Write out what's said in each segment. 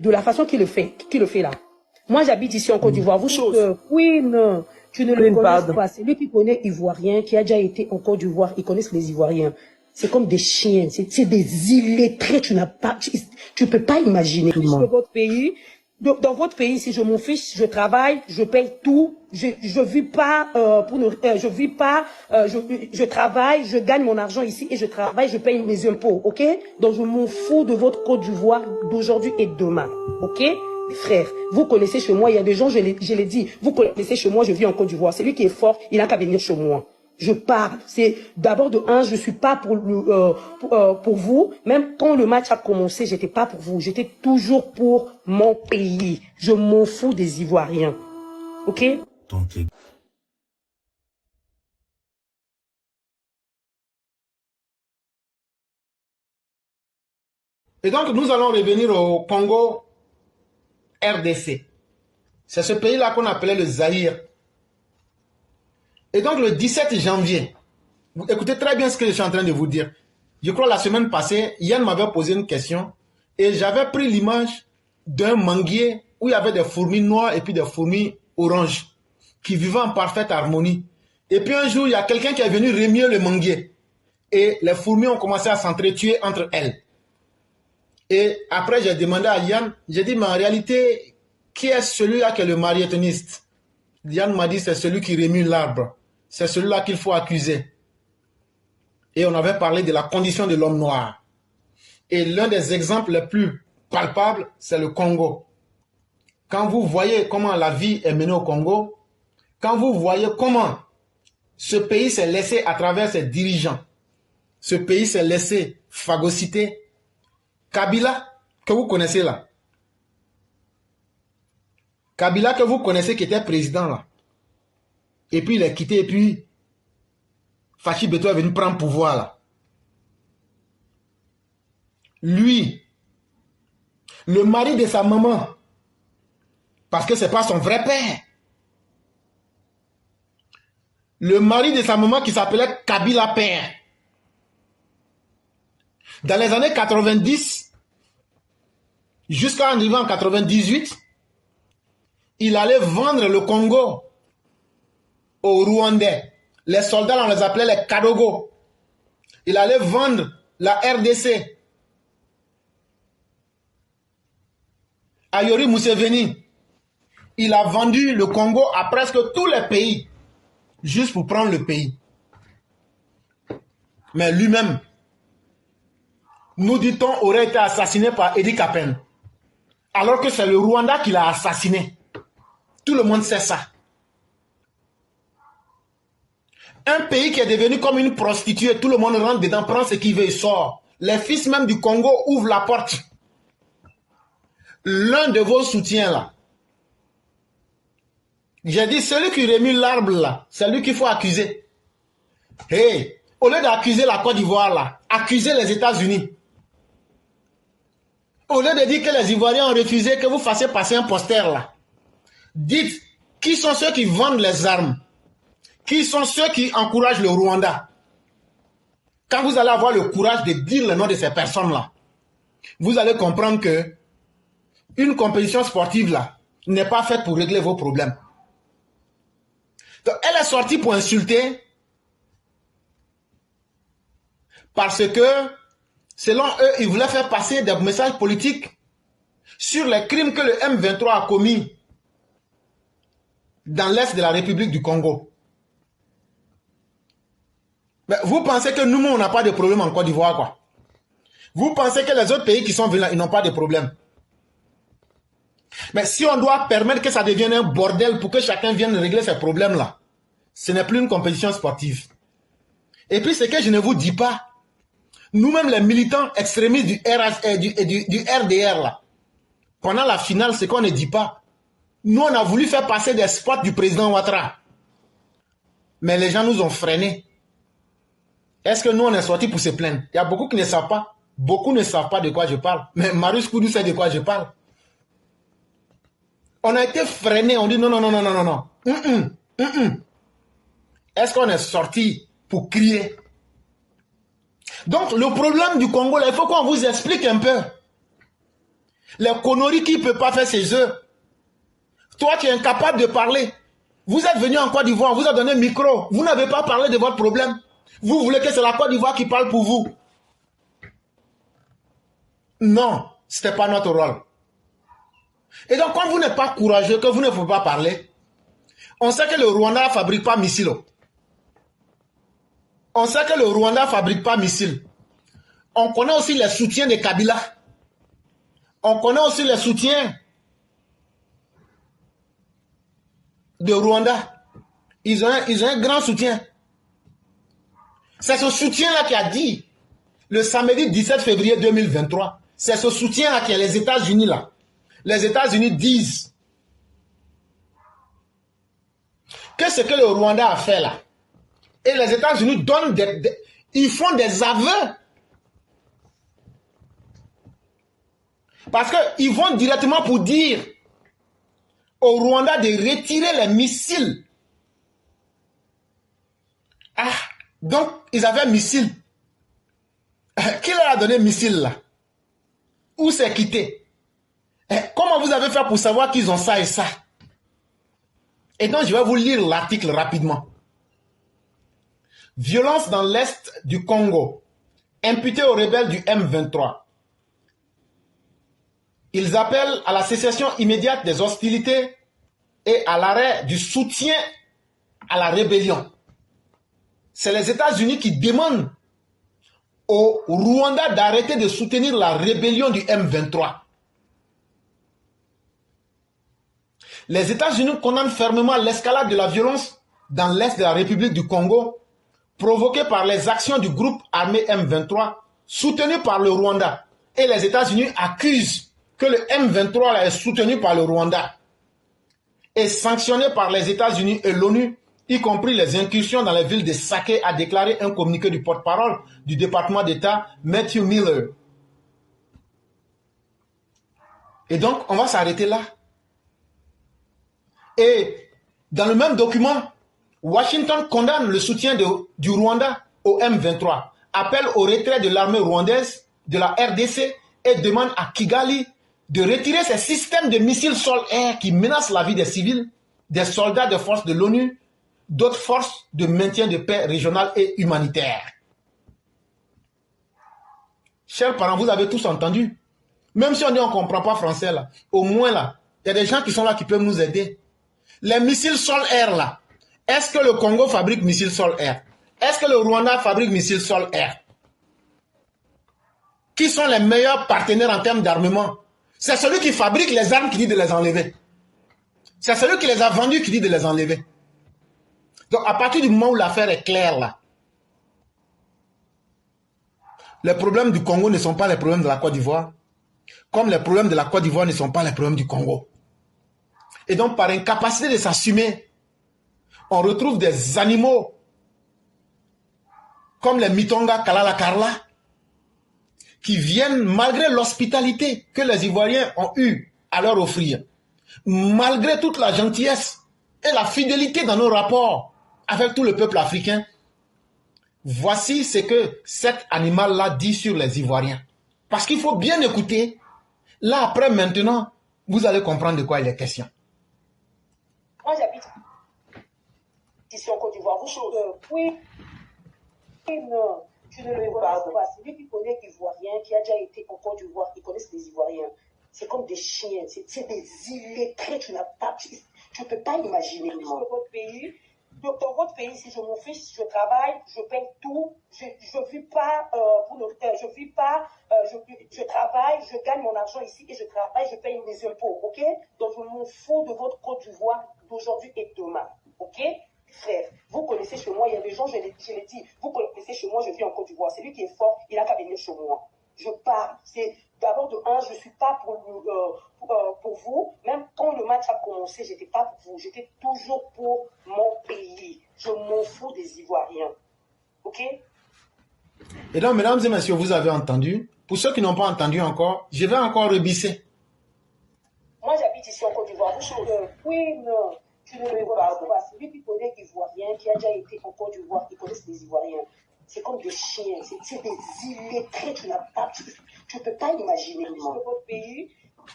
de la façon qu'il le fait là. Moi, j'habite ici en Côte d'Ivoire. Vous oui, non, tu ne le connais pas. C'est lui qui connaît Ivoirien, qui a déjà été en Côte d'Ivoire. Ils connaissent les Ivoiriens. C'est comme des chiens, c'est des illettrés. Tu peux pas imaginer. Dans votre pays, dans votre pays, si je m'en fiche, je travaille, je paye tout. Je vis pas je vis pas. Je travaille, je gagne mon argent ici et je travaille, je paye mes impôts, ok? Donc je m'en fous de votre Côte d'Ivoire d'aujourd'hui et demain, ok? Frère, vous connaissez chez moi, il y a des gens, je l'ai dit, vous connaissez chez moi, je vis en Côte d'Ivoire. Celui qui est fort, il n'a qu'à venir chez moi. Je parle. C'est d'abord de un, je suis pas pour vous. Même quand le match a commencé, j'étais pas pour vous. J'étais toujours pour mon pays. Je m'en fous des Ivoiriens. Ok? Et donc, nous allons revenir au Congo RDC. C'est ce pays-là qu'on appelait le Zaïre. Et donc, le 17 janvier, vous écoutez très bien ce que je suis en train de vous dire. Je crois la semaine passée, Yann m'avait posé une question et j'avais pris l'image d'un manguier où il y avait des fourmis noires et puis des fourmis oranges qui vivaient en parfaite harmonie. Et puis un jour, il y a quelqu'un qui est venu remuer le manguier et les fourmis ont commencé à s'entretuer entre elles. Et après, j'ai demandé à Yann, j'ai dit, mais en réalité, qui est celui-là qui est le marionnettiste? Yann m'a dit, c'est celui qui remue l'arbre. C'est celui-là qu'il faut accuser. Et on avait parlé de la condition de l'homme noir. Et l'un des exemples les plus palpables, c'est le Congo. Quand vous voyez comment la vie est menée au Congo, quand vous voyez comment ce pays s'est laissé à travers ses dirigeants, ce pays s'est laissé phagocyter, Kabila, que vous connaissez là. Kabila, que vous connaissez, qui était président là. Et puis il est quitté, et puis Fachi Beto est venu prendre pouvoir là. Lui, le mari de sa maman, parce que c'est pas son vrai père. Le mari de sa maman qui s'appelait Kabila père. Dans les années 90, jusqu'à arriver en 98, il allait vendre le Congo aux Rwandais. Les soldats, on les appelait les Kadogo. Il allait vendre la RDC à Yoweri Museveni. Il a vendu le Congo à presque tous les pays, juste pour prendre le pays. Mais lui-même, nous dit-on, aurait été assassiné par Idi Kapen. Alors que c'est le Rwanda qui l'a assassiné. Tout le monde sait ça. Un pays qui est devenu comme une prostituée, tout le monde rentre dedans, prend ce qu'il veut et sort. Les fils même du Congo ouvrent la porte. L'un de vos soutiens là, j'ai dit, celui qui remue l'arbre là, c'est lui qu'il faut accuser. Hey, au lieu d'accuser la Côte d'Ivoire là, accusez les États-Unis. Au lieu de dire que les Ivoiriens ont refusé que vous fassiez passer un poster là, dites qui sont ceux qui vendent les armes, qui sont ceux qui encouragent le Rwanda. Quand vous allez avoir le courage de dire le nom de ces personnes là, vous allez comprendre que une compétition sportive là n'est pas faite pour régler vos problèmes. Donc, elle est sortie pour insulter parce que, selon eux, ils voulaient faire passer des messages politiques sur les crimes que le M23 a commis dans l'est de la République du Congo. Mais vous pensez que nous, on n'a pas de problème en Côte d'Ivoire, quoi? Vous pensez que les autres pays qui sont venus là, ils n'ont pas de problème? Mais si on doit permettre que ça devienne un bordel pour que chacun vienne régler ses problèmes-là, ce n'est plus une compétition sportive. Et puis, ce que je ne vous dis pas, nous-mêmes, les militants extrémistes du RDR, là, pendant la finale, ce qu'on ne dit pas, nous, on a voulu faire passer des spots du président Ouattara. Mais les gens nous ont freinés. Est-ce que nous, on est sortis pour se plaindre? Il y a beaucoup qui ne savent pas. Beaucoup ne savent pas de quoi je parle. Mais Marius Koudou sait de quoi je parle. On a été freinés, on dit non, non, non, non, non, non. Est-ce qu'on est sorti pour crier? Donc, le problème du Congo, là, il faut qu'on vous explique un peu. Les conneries qu'il ne peut pas faire chez eux. Toi, tu es incapable de parler. Vous êtes venu en Côte d'Ivoire, on vous a donné un micro. Vous n'avez pas parlé de votre problème. Vous voulez que c'est la Côte d'Ivoire qui parle pour vous. Non, ce n'était pas notre rôle. Et donc, quand vous n'êtes pas courageux, que vous ne pouvez pas parler, on sait que le Rwanda ne fabrique pas missiles. On sait que le Rwanda ne fabrique pas missiles. On connaît aussi les soutiens de Kabila. On connaît aussi les soutiens de Rwanda. Ils ont un grand soutien. C'est ce soutien-là qui a dit, le samedi 17 février 2023, c'est ce soutien-là qui est les États-Unis là. Les États-Unis disent que ce que le Rwanda a fait là, et les États-Unis donnent ils font des aveux. Parce qu'ils vont directement pour dire au Rwanda de retirer les missiles. Ah, donc ils avaient missiles. Qui leur a donné missiles là? Où c'est quitté? Comment vous avez fait pour savoir qu'ils ont ça et ça? Et donc je vais vous lire l'article rapidement. Violence dans l'est du Congo, imputée aux rebelles du M23. Ils appellent à la cessation immédiate des hostilités et à l'arrêt du soutien à la rébellion. C'est les États-Unis qui demandent au Rwanda d'arrêter de soutenir la rébellion du M23. Les États-Unis condamnent fermement l'escalade de la violence dans l'est de la République du Congo, provoquée par les actions du groupe armé M23, soutenu par le Rwanda. Et les États-Unis accusent que le M23 est soutenu par le Rwanda et sanctionné par les États-Unis et l'ONU, y compris les incursions dans les villes de Sake, a déclaré un communiqué du porte-parole du département d'État, Matthew Miller. Et donc, on va s'arrêter là. Et dans le même document, Washington condamne le soutien du Rwanda au M23, appelle au retrait de l'armée rwandaise, de la RDC, et demande à Kigali de retirer ces systèmes de missiles sol-air qui menacent la vie des civils, des soldats de forces de l'ONU, d'autres forces de maintien de paix régionales et humanitaires. Chers parents, vous avez tous entendu. Même si on dit on ne comprend pas français, là, au moins là, il y a des gens qui sont là qui peuvent nous aider. Les missiles sol-air là, est-ce que le Congo fabrique missiles sol-air? Est-ce que le Rwanda fabrique missiles sol-air? Qui sont les meilleurs partenaires en termes d'armement? C'est celui qui fabrique les armes qui dit de les enlever. C'est celui qui les a vendus qui dit de les enlever. Donc à partir du moment où l'affaire est claire là, les problèmes du Congo ne sont pas les problèmes de la Côte d'Ivoire, comme les problèmes de la Côte d'Ivoire ne sont pas les problèmes du Congo. Et donc par incapacité de s'assumer, on retrouve des animaux comme les Mitonga Kalala Karla qui viennent malgré l'hospitalité que les Ivoiriens ont eu à leur offrir, malgré toute la gentillesse et la fidélité dans nos rapports avec tout le peuple africain. Voici ce que cet animal-là dit sur les Ivoiriens. Parce qu'il faut bien écouter. Là, après, maintenant, vous allez comprendre de quoi il est question. Moi, j'habite ici en Côte d'Ivoire. Oui, non, tu ne le vois pas. Celui qui connaît l'Ivoirien, qui a déjà été en Côte d'Ivoire, qui connaissent les Ivoiriens. C'est comme des chiens, c'est des illettrés, tu ne peux pas imaginer. Dans votre pays, si je m'en fiche, je travaille, je paye tout, je vis pas je travaille, je gagne mon argent ici et je travaille, je paye mes impôts, ok? Donc je m'en fous de votre Côte d'Ivoire d'aujourd'hui et demain, ok? Frère, vous connaissez chez moi, il y a des gens, je l'ai dit, vous connaissez chez moi, je vis en Côte d'Ivoire, c'est lui qui est fort, il n'a qu'à venir chez moi. Je pars, c'est d'abord de un, je ne suis pas pour vous, même quand le match a commencé, je n'étais pas pour vous, j'étais toujours pour mon pays. Je m'en fous des Ivoiriens. Ok? Et donc, mesdames et messieurs, vous avez entendu. Pour ceux qui n'ont pas entendu encore, je vais encore rebisser. Moi, j'habite ici en Côte d'Ivoire. Oui, non, tu ne le vois pas. Celui qui connaît l'Ivoirien, qui a déjà été en Côte d'Ivoire, qui connaissent les Ivoiriens. C'est comme des chiens, c'est des illettrés, tu ne peux pas imaginer. Dans votre pays,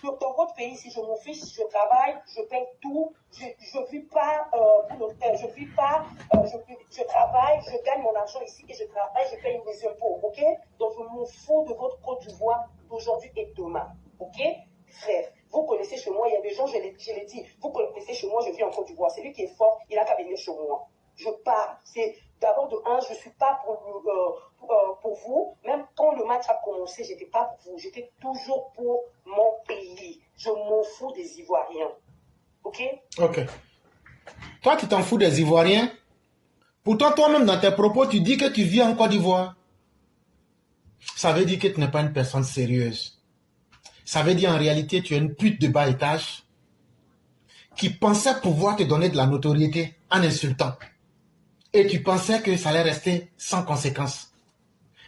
dans votre pays, si je m'en fiche, je travaille, je paye tout, je vis pas pour l'hôtel, je travaille, je gagne mon argent ici et je travaille, je paye mes impôts, ok? Donc je m'en fous de votre Côte d'Ivoire d'aujourd'hui et demain, ok? Frère, vous connaissez chez moi, il y a des gens, je l'ai dit, vous connaissez chez moi, je vis en Côte d'Ivoire, c'est lui qui est fort, il a qu'à venir chez moi. Je pars, c'est d'abord de un, je ne suis pas pour vous, même quand le match a commencé, je n'étais pas pour vous, j'étais toujours pour mon pays. Je m'en fous des Ivoiriens. Ok? Ok. Toi, tu t'en fous des Ivoiriens. Pourtant, toi-même, dans tes propos, tu dis que tu vis en Côte d'Ivoire. Ça veut dire que tu n'es pas une personne sérieuse. Ça veut dire en réalité, tu es une pute de bas étage qui pensait pouvoir te donner de la notoriété en insultant. Et tu pensais que ça allait rester sans conséquence.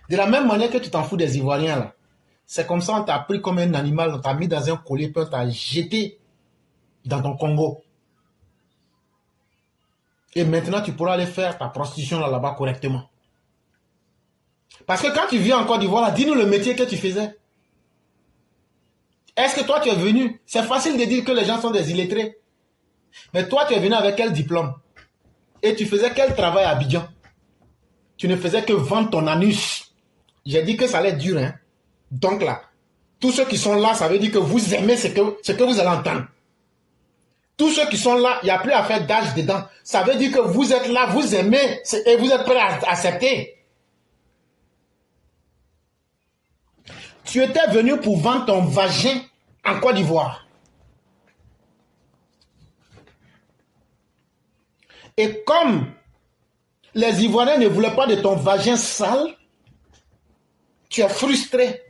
De la même manière que tu t'en fous des Ivoiriens, là. C'est comme ça, on t'a pris comme un animal, on t'a mis dans un collier, puis on t'a jeté dans ton Congo. Et maintenant, tu pourras aller faire ta prostitution là-bas correctement. Parce que quand tu vis en Côte d'Ivoire, dis-nous le métier que tu faisais. Est-ce que toi, tu es venu? C'est facile de dire que les gens sont des illettrés. Mais toi, tu es venu avec quel diplôme? Et tu faisais quel travail à Abidjan? Tu ne faisais que vendre ton anus. J'ai dit que ça allait être dur, hein? Donc là, tous ceux qui sont là, ça veut dire que vous aimez ce que vous allez entendre. Tous ceux qui sont là, il n'y a plus à faire d'âge dedans. Ça veut dire que vous êtes là, vous aimez et vous êtes prêts à accepter. Tu étais venu pour vendre ton vagin en Côte d'Ivoire. Et comme les Ivoiriens ne voulaient pas de ton vagin sale, tu es frustré.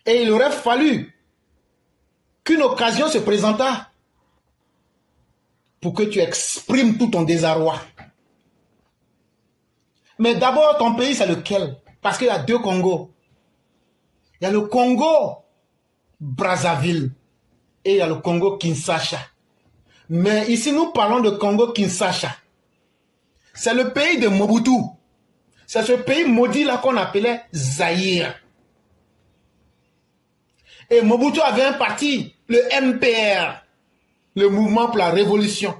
Et il aurait fallu qu'une occasion se présentât pour que tu exprimes tout ton désarroi. Mais d'abord, ton pays, c'est lequel? Parce qu'il y a deux Congos. Il y a le Congo Brazzaville et il y a le Congo Kinshasa. Mais ici, nous parlons de Congo Kinshasa. C'est le pays de Mobutu. C'est ce pays maudit là qu'on appelait Zaïre. Et Mobutu avait un parti, le MPR, le Mouvement pour la Révolution.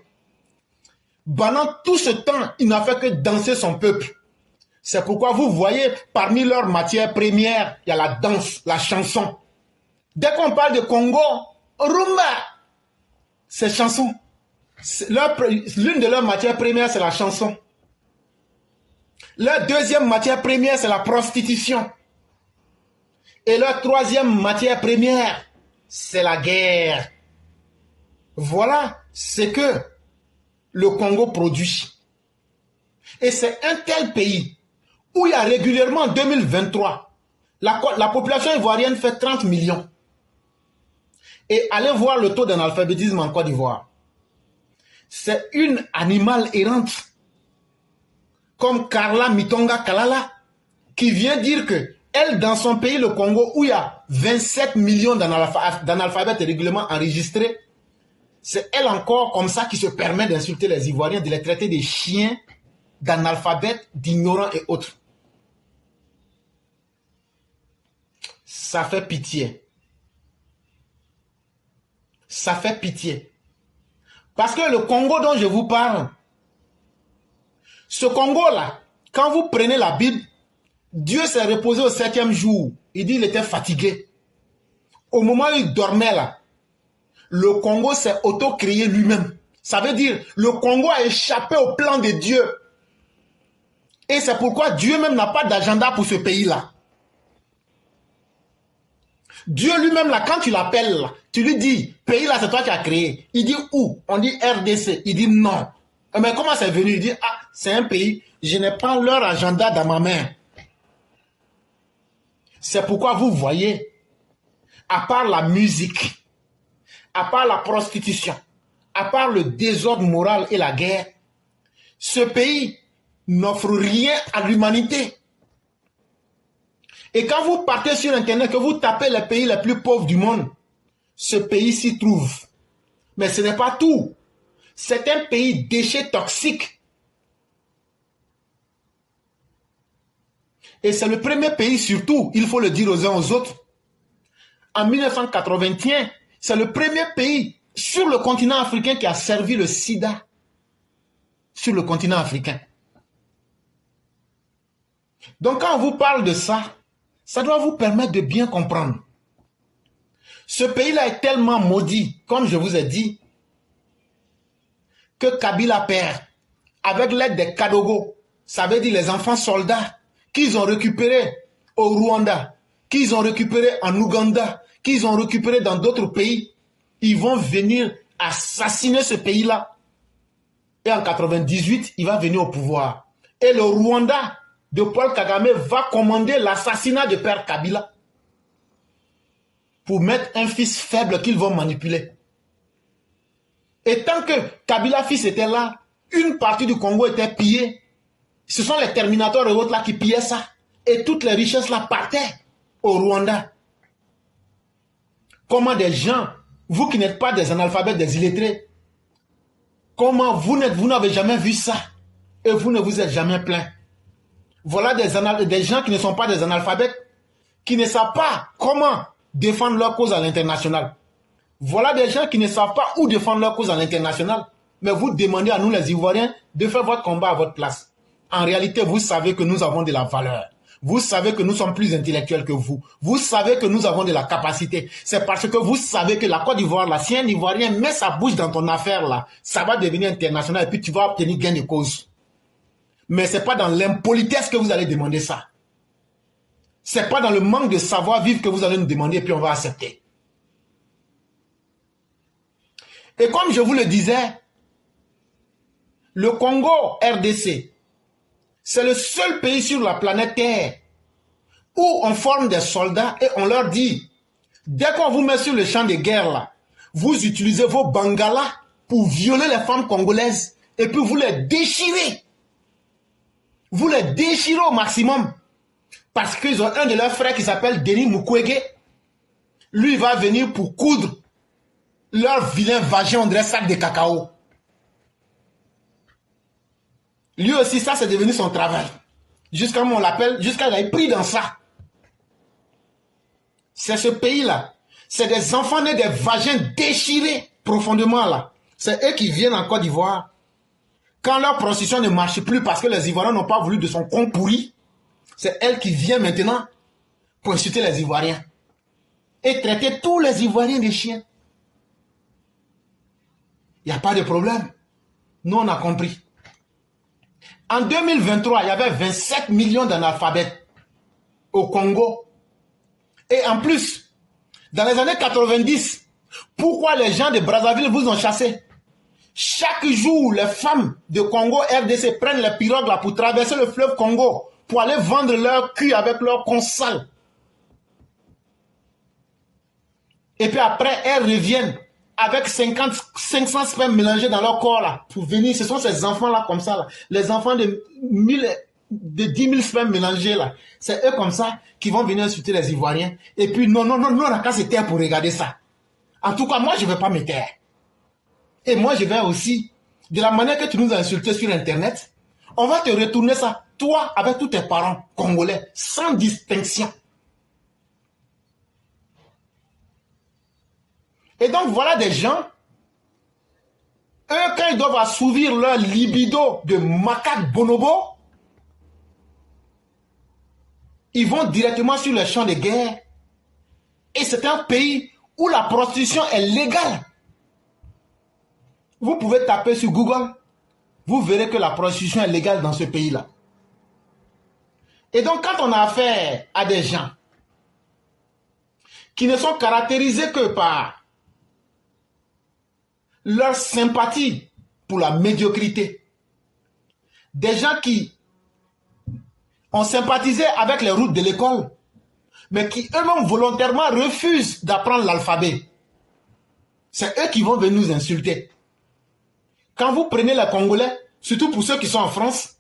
Pendant tout ce temps, il n'a fait que danser son peuple. C'est pourquoi vous voyez, parmi leurs matières premières, il y a la danse, la chanson. Dès qu'on parle de Congo, rumba, ces chansons. L'une de leurs matières premières, c'est la chanson. Leur deuxième matière première, c'est la prostitution. Et leur troisième matière première, c'est la guerre. Voilà ce que le Congo produit. Et c'est un tel pays où il y a régulièrement en 2023, la population ivoirienne fait 30 millions. Et allez voir le taux d'analphabétisme en Côte d'Ivoire. C'est une animale errante, comme Karla Mitonga Kalala, qui vient dire que elle, dans son pays, le Congo, où il y a 27 millions d'analphabètes régulièrement enregistrés, c'est elle encore comme ça qui se permet d'insulter les Ivoiriens, de les traiter des chiens, d'analphabètes, d'ignorants et autres. Ça fait pitié. Ça fait pitié. Parce que le Congo dont je vous parle, ce Congo-là, quand vous prenez la Bible, Dieu s'est reposé au 7e jour. Il dit qu'il était fatigué. Au moment où il dormait là, le Congo s'est auto-créé lui-même. Ça veut dire, le Congo a échappé au plan de Dieu. Et c'est pourquoi Dieu même n'a pas d'agenda pour ce pays-là. Dieu lui-même, là, quand tu l'appelles, tu lui dis, pays là, c'est toi qui as créé. Il dit où? On dit RDC. Il dit non. Mais comment c'est venu? Il dit, ah, c'est un pays, je n'ai pas leur agenda dans ma main. C'est pourquoi vous voyez, à part la musique, à part la prostitution, à part le désordre moral et la guerre, ce pays n'offre rien à l'humanité. Et quand vous partez sur Internet, que vous tapez les pays les plus pauvres du monde, ce pays s'y trouve. Mais ce n'est pas tout. C'est un pays déchet toxique. Et c'est le premier pays surtout, il faut le dire aux uns aux autres, en 1981, c'est le premier pays sur le continent africain qui a servi le sida sur le continent africain. Donc quand on vous parle de ça, ça doit vous permettre de bien comprendre. Ce pays-là est tellement maudit, comme je vous ai dit, que Kabila perd, avec l'aide des Kadogo, ça veut dire les enfants soldats, qu'ils ont récupérés au Rwanda, qu'ils ont récupérés en Ouganda, qu'ils ont récupérés dans d'autres pays, ils vont venir assassiner ce pays-là. Et en 98, il va venir au pouvoir. Et le Rwanda de Paul Kagame va commander l'assassinat de Père Kabila pour mettre un fils faible qu'ils vont manipuler. Et tant que Kabila fils était là, une partie du Congo était pillée. Ce sont les Terminators et autres là qui pillaient ça. Et toutes les richesses là partaient au Rwanda. Comment des gens, vous qui n'êtes pas des analphabètes, des illettrés, comment vous n'avez jamais vu ça et vous ne vous êtes jamais plaint? Voilà des gens qui ne sont pas des analphabètes, qui ne savent pas comment défendre leur cause à l'international. Voilà des gens qui ne savent pas où défendre leur cause à l'international. Mais vous demandez à nous les Ivoiriens de faire votre combat à votre place. En réalité, vous savez que nous avons de la valeur. Vous savez que nous sommes plus intellectuels que vous. Vous savez que nous avons de la capacité. C'est parce que vous savez que la Côte d'Ivoire, là, si un Ivoirien met sa bouche dans ton affaire, là, ça va devenir international et puis tu vas obtenir gain de cause. Mais ce n'est pas dans l'impolitesse que vous allez demander ça. Ce n'est pas dans le manque de savoir-vivre que vous allez nous demander et puis on va accepter. Et comme je vous le disais, le Congo RDC, c'est le seul pays sur la planète Terre où on forme des soldats et on leur dit, dès qu'on vous met sur le champ de guerre là, vous utilisez vos bangalas pour violer les femmes congolaises et puis vous les déchirez. Vous les déchirez au maximum. Parce qu'ils ont un de leurs frères qui s'appelle Denis Mukwege. Lui, il va venir pour coudre leur vilain vagin, on dirait sac de cacao. Lui aussi, ça, c'est devenu son travail. Jusqu'à on l'appelle, jusqu'à il est pris dans ça. C'est ce pays-là. C'est des enfants nés des vagins déchirés profondément là. C'est eux qui viennent en Côte d'Ivoire. Quand leur prostitution ne marche plus parce que les Ivoiriens n'ont pas voulu de son con pourri, c'est elle qui vient maintenant pour insulter les Ivoiriens. Et traiter tous les Ivoiriens des chiens. Il n'y a pas de problème. Nous, on a compris. En 2023, il y avait 27 millions d'analphabètes au Congo. Et en plus, dans les années 90, pourquoi les gens de Brazzaville vous ont chassé? Chaque jour, les femmes de Congo RDC prennent les pirogues là pour traverser le fleuve Congo pour aller vendre leur cul avec leur consale. Et puis après, elles reviennent avec 500 spermes mélangés dans leur corps là, pour venir. Ce sont ces enfants là comme ça là. Les enfants de 10 000 spermes mélangés là. C'est eux comme ça qui vont venir insulter les Ivoiriens. Et puis non, on n'a qu'à se taire pour regarder ça. En tout cas, moi je ne vais pas me taire. Et moi je vais aussi, de la manière que tu nous as insultés sur internet, on va te retourner ça, toi avec tous tes parents congolais, sans distinction. Et donc voilà des gens, eux quand ils doivent assouvir leur libido de macaque bonobo, ils vont directement sur les champs de guerre. Et c'est un pays où la prostitution est légale. Vous pouvez taper sur Google, vous verrez que la prostitution est légale dans ce pays-là. Et donc quand on a affaire à des gens qui ne sont caractérisés que par leur sympathie pour la médiocrité, des gens qui ont sympathisé avec les routes de l'école, mais qui eux-mêmes volontairement refusent d'apprendre l'alphabet, c'est eux qui vont venir nous insulter. Quand vous prenez les Congolais, surtout pour ceux qui sont en France,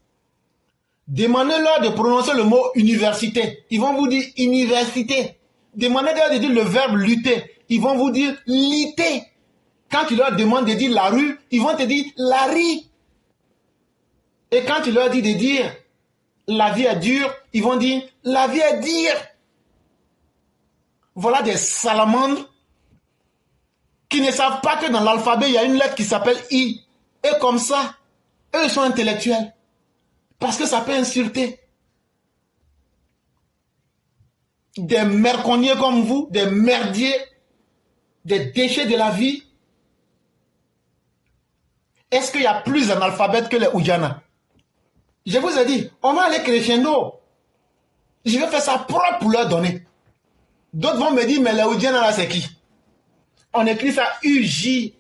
demandez-leur de prononcer le mot université. Ils vont vous dire université. Demandez-leur de dire le verbe lutter. Ils vont vous dire liter. Quand tu leur demandes de dire la rue, ils vont te dire la rue. Et quand tu leur dis de dire la vie est dure, ils vont dire la vie est dure. Voilà des salamandres qui ne savent pas que dans l'alphabet, il y a une lettre qui s'appelle I. Et comme ça, eux, ils sont intellectuels. Parce que ça peut insulter. Des merconniers comme vous, des merdiers, des déchets de la vie. Est-ce qu'il y a plus d'analphabètes que les Oudjana? Je vous ai dit, on va aller crescendo. Je vais faire ça propre pour leur donner. D'autres vont me dire, mais les Oudjana là, c'est qui? On écrit ça U-J-A-N-A-S.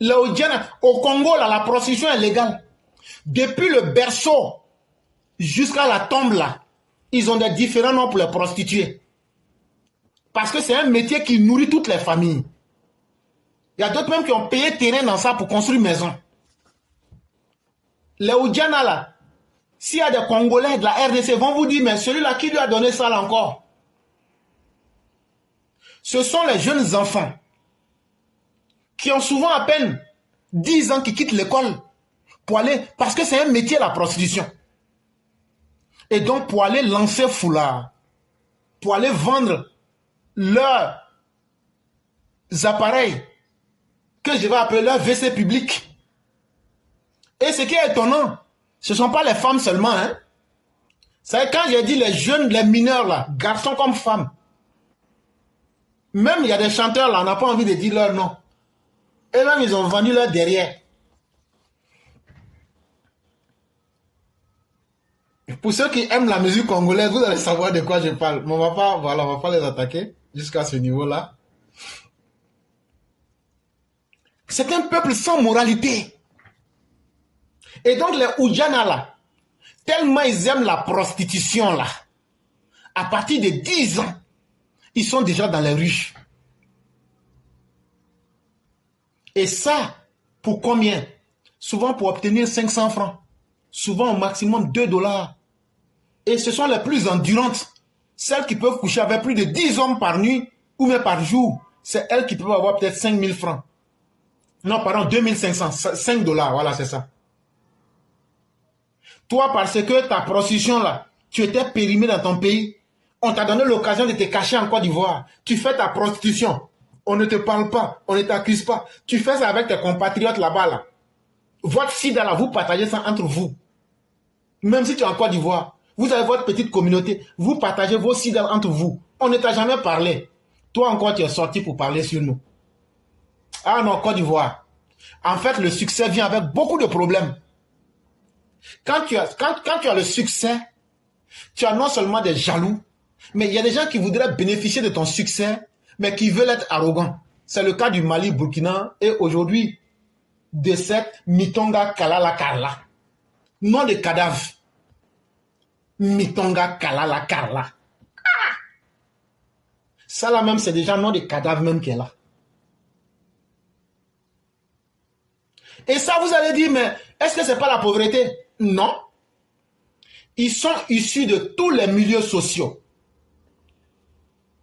Les Oudjana, au Congo, là, la prostitution est légale. Depuis le berceau jusqu'à la tombe, là, ils ont des différents noms pour les prostituées. Parce que c'est un métier qui nourrit toutes les familles. Il y a d'autres même qui ont payé terrain dans ça pour construire une maison. Les Oudjana là, s'il y a des Congolais de la RDC, vont vous dire, mais celui-là, qui lui a donné ça là encore? Ce sont les jeunes enfants qui ont souvent à peine 10 ans qui quittent l'école pour aller, parce que c'est un métier la prostitution. Et donc pour aller lancer foulard, pour aller vendre leurs appareils, que je vais appeler leur WC public. Et ce qui est étonnant, ce ne sont pas les femmes seulement. Hein. C'est quand j'ai dit les jeunes, les mineurs là, garçons comme femmes. Même il y a des chanteurs là, on n'a pas envie de dire leur nom. Et même ils ont vendu leur derrière. Pour ceux qui aiment la musique congolaise, vous allez savoir de quoi je parle. Mais on va pas les attaquer jusqu'à ce niveau-là. C'est un peuple sans moralité. Et donc les Oudjana là, tellement ils aiment la prostitution là, à partir de 10 ans, ils sont déjà dans les rues. Et ça, pour combien? Souvent pour obtenir 500 francs. Souvent au maximum 2 $. Et ce sont les plus endurantes. Celles qui peuvent coucher avec plus de 10 hommes par nuit ou même par jour. C'est elles qui peuvent avoir peut-être 5000 francs. Non, pardon, 2500, 5 $, voilà, c'est ça. Toi, parce que ta prostitution là, tu étais périmé dans ton pays, on t'a donné l'occasion de te cacher en Côte d'Ivoire. Tu fais ta prostitution. On ne te parle pas, on ne t'accuse pas. Tu fais ça avec tes compatriotes là-bas là. Votre sida là, vous partagez ça entre vous. Même si tu es en Côte d'Ivoire, vous avez votre petite communauté, vous partagez vos sida entre vous. On ne t'a jamais parlé. Toi encore, tu es sorti pour parler sur nous. Ah non, Côte d'Ivoire. En fait, le succès vient avec beaucoup de problèmes. Quand tu as le succès, tu as non seulement des jaloux, mais il y a des gens qui voudraient bénéficier de ton succès, mais qui veulent être arrogants. C'est le cas du Mali, Burkina, et aujourd'hui, de cette Mitonga Kalala Karla. Nom de cadavre. Mitonga Kalala Karla. Ah! Ça là même, c'est déjà nom de cadavre même qu'elle a. Et ça, vous allez dire, mais est-ce que c'est pas la pauvreté? Non. Ils sont issus de tous les milieux sociaux.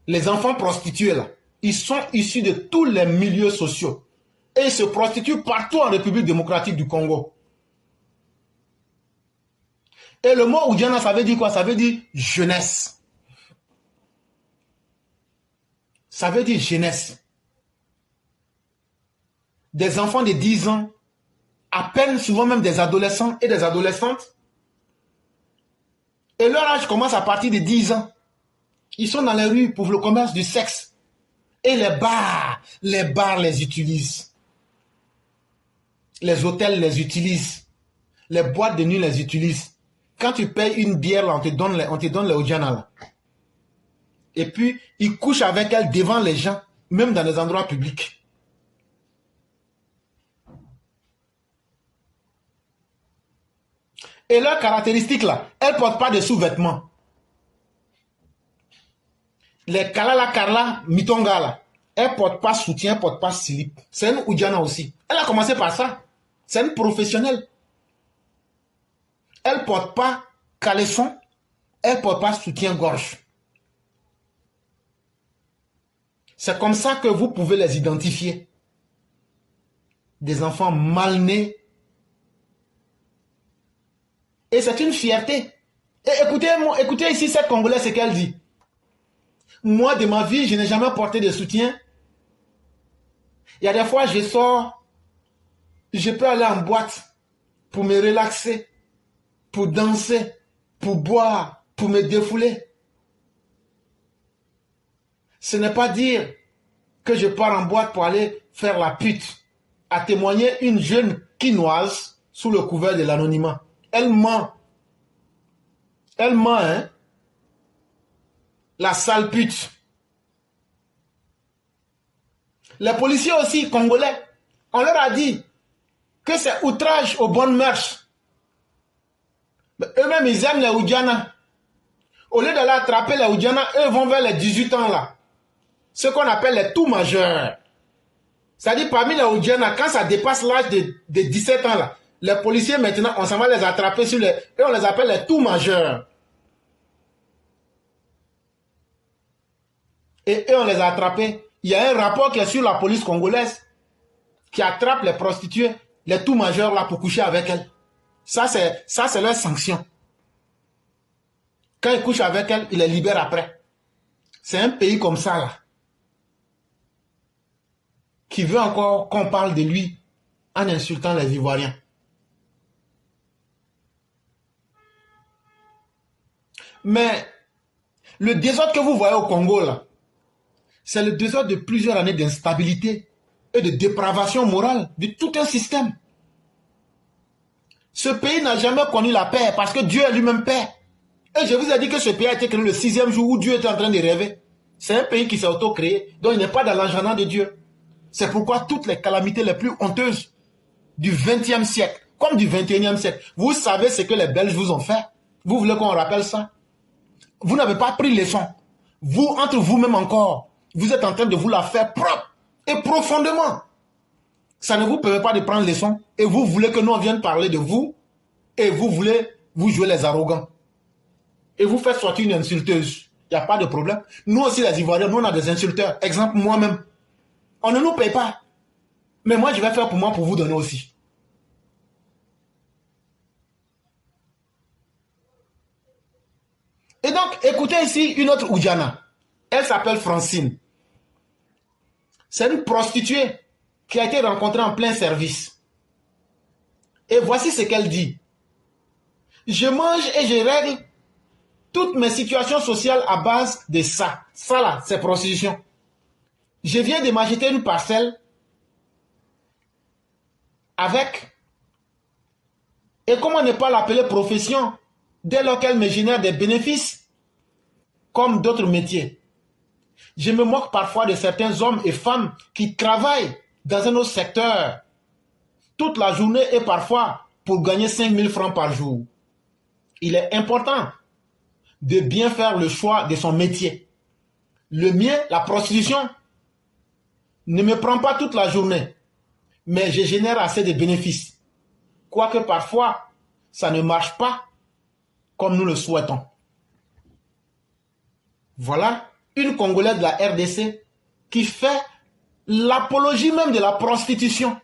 Les enfants prostitués là, ils sont issus de tous les milieux sociaux. Et ils se prostituent partout en République démocratique du Congo. Et le mot Oudjana, ça veut dire quoi? Ça veut dire jeunesse. Ça veut dire jeunesse. Des enfants de 10 ans, à peine souvent même des adolescents et des adolescentes. Et leur âge commence à partir de 10 ans. Ils sont dans les rues pour le commerce du sexe. Et les bars les utilisent. Les hôtels les utilisent. Les boîtes de nuit les utilisent. Quand tu payes une bière, là, on te donne les Oudjana là. Et puis, ils couchent avec elle devant les gens, même dans les endroits publics. Et leur caractéristique là, elles ne portent pas de sous-vêtements. Les Kalala Karla Mitonga là, elles ne portent pas soutien, elles ne portent pas slip. C'est une Oudjana aussi. Elle a commencé par ça. C'est une professionnelle. Elle ne porte pas caleçon, elle ne porte pas soutien-gorge. C'est comme ça que vous pouvez les identifier. Des enfants mal nés. Et c'est une fierté. Et écoutez ici cette Congolaise, ce qu'elle dit. Moi, de ma vie, je n'ai jamais porté de soutien. Il y a des fois, je sors, je peux aller en boîte pour me relaxer, pour danser, pour boire, pour me défouler. Ce n'est pas dire que je pars en boîte pour aller faire la pute, a témoigné une jeune quinoise sous le couvert de l'anonymat. Elle ment. Elle ment, hein? La sale pute. Les policiers aussi, congolais, on leur a dit que c'est outrage aux bonnes mœurs. Eux-mêmes, ils aiment les Oudjana. Au lieu d'aller attraper les Oudjana, eux vont vers les 18 ans là. Ce qu'on appelle les tout majeurs. C'est-à-dire parmi les Oudjana, quand ça dépasse l'âge de 17 ans là, les policiers maintenant, on s'en va les attraper sur les... Et on les appelle les tout majeurs. Et eux, on les a attrapés. Il y a un rapport qui est sur la police congolaise qui attrape les prostituées, les tout majeurs là pour coucher avec elles. Ça, c'est leur sanction. Quand ils couchent avec elles, ils les libèrent après. C'est un pays comme ça là, qui veut encore qu'on parle de lui en insultant les Ivoiriens. Mais le désordre que vous voyez au Congo là, c'est le désordre de plusieurs années d'instabilité et de dépravation morale de tout un système. Ce pays n'a jamais connu la paix parce que Dieu est lui-même paix. Et je vous ai dit que ce pays a été créé le 6e jour où Dieu était en train de rêver. C'est un pays qui s'est auto-créé, donc il n'est pas dans l'agenda de Dieu. C'est pourquoi toutes les calamités les plus honteuses du 20e siècle, comme du 21e siècle, vous savez ce que les Belges vous ont fait? Vous voulez qu'on rappelle ça? Vous n'avez pas pris leçon. Vous, entre vous-même encore, vous êtes en train de vous la faire propre et profondément. Ça ne vous permet pas de prendre leçon et vous voulez que nous on vienne parler de vous et vous voulez vous jouer les arrogants. Et vous faites sortir une insulteuse. Il n'y a pas de problème. Nous aussi les Ivoiriens, nous on a des insulteurs. Exemple, moi-même. On ne nous paye pas. Mais moi je vais faire pour moi pour vous donner aussi. Et donc, écoutez ici une autre Oudjana. Elle s'appelle Francine. C'est une prostituée qui a été rencontrée en plein service. Et voici ce qu'elle dit. Je mange et je règle toutes mes situations sociales à base de ça. Ça là, c'est prostitution. Je viens de m'acheter une parcelle avec, et comment ne pas l'appeler profession, dès lors qu'elle me génère des bénéfices, comme d'autres métiers. Je me moque parfois de certains hommes et femmes qui travaillent dans un autre secteur toute la journée et parfois pour gagner 5 000 francs par jour. Il est important de bien faire le choix de son métier. Le mien, la prostitution, ne me prend pas toute la journée, mais je génère assez de bénéfices. Quoique parfois, ça ne marche pas comme nous le souhaitons. Voilà une Congolaise de la RDC qui fait l'apologie même de la prostitution.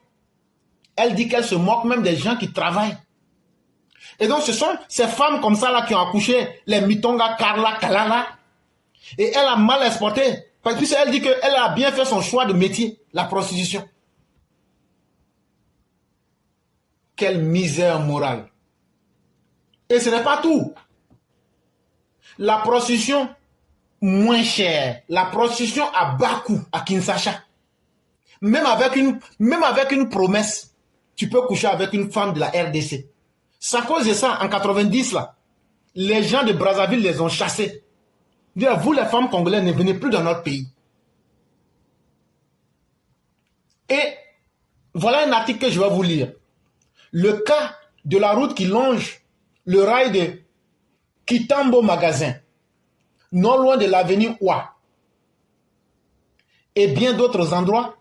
Elle dit qu'elle se moque même des gens qui travaillent. Et donc ce sont ces femmes comme ça là qui ont accouché les Mitonga, Karla, Kalala. Et elle a mal exporté. Parce que elle dit qu'elle a bien fait son choix de métier, la prostitution. Quelle misère morale. Et ce n'est pas tout. La prostitution moins chère, la prostitution à bas coût à Kinshasa. Même avec une promesse, tu peux coucher avec une femme de la RDC. C'est à cause de ça, en 90, là, les gens de Brazzaville les ont chassés. Vous, les femmes congolaises, ne venez plus dans notre pays. Et voilà un article que je vais vous lire. Le cas de la route qui longe le rail de Kitambo Magasin, non loin de l'avenue Oua, et bien d'autres endroits,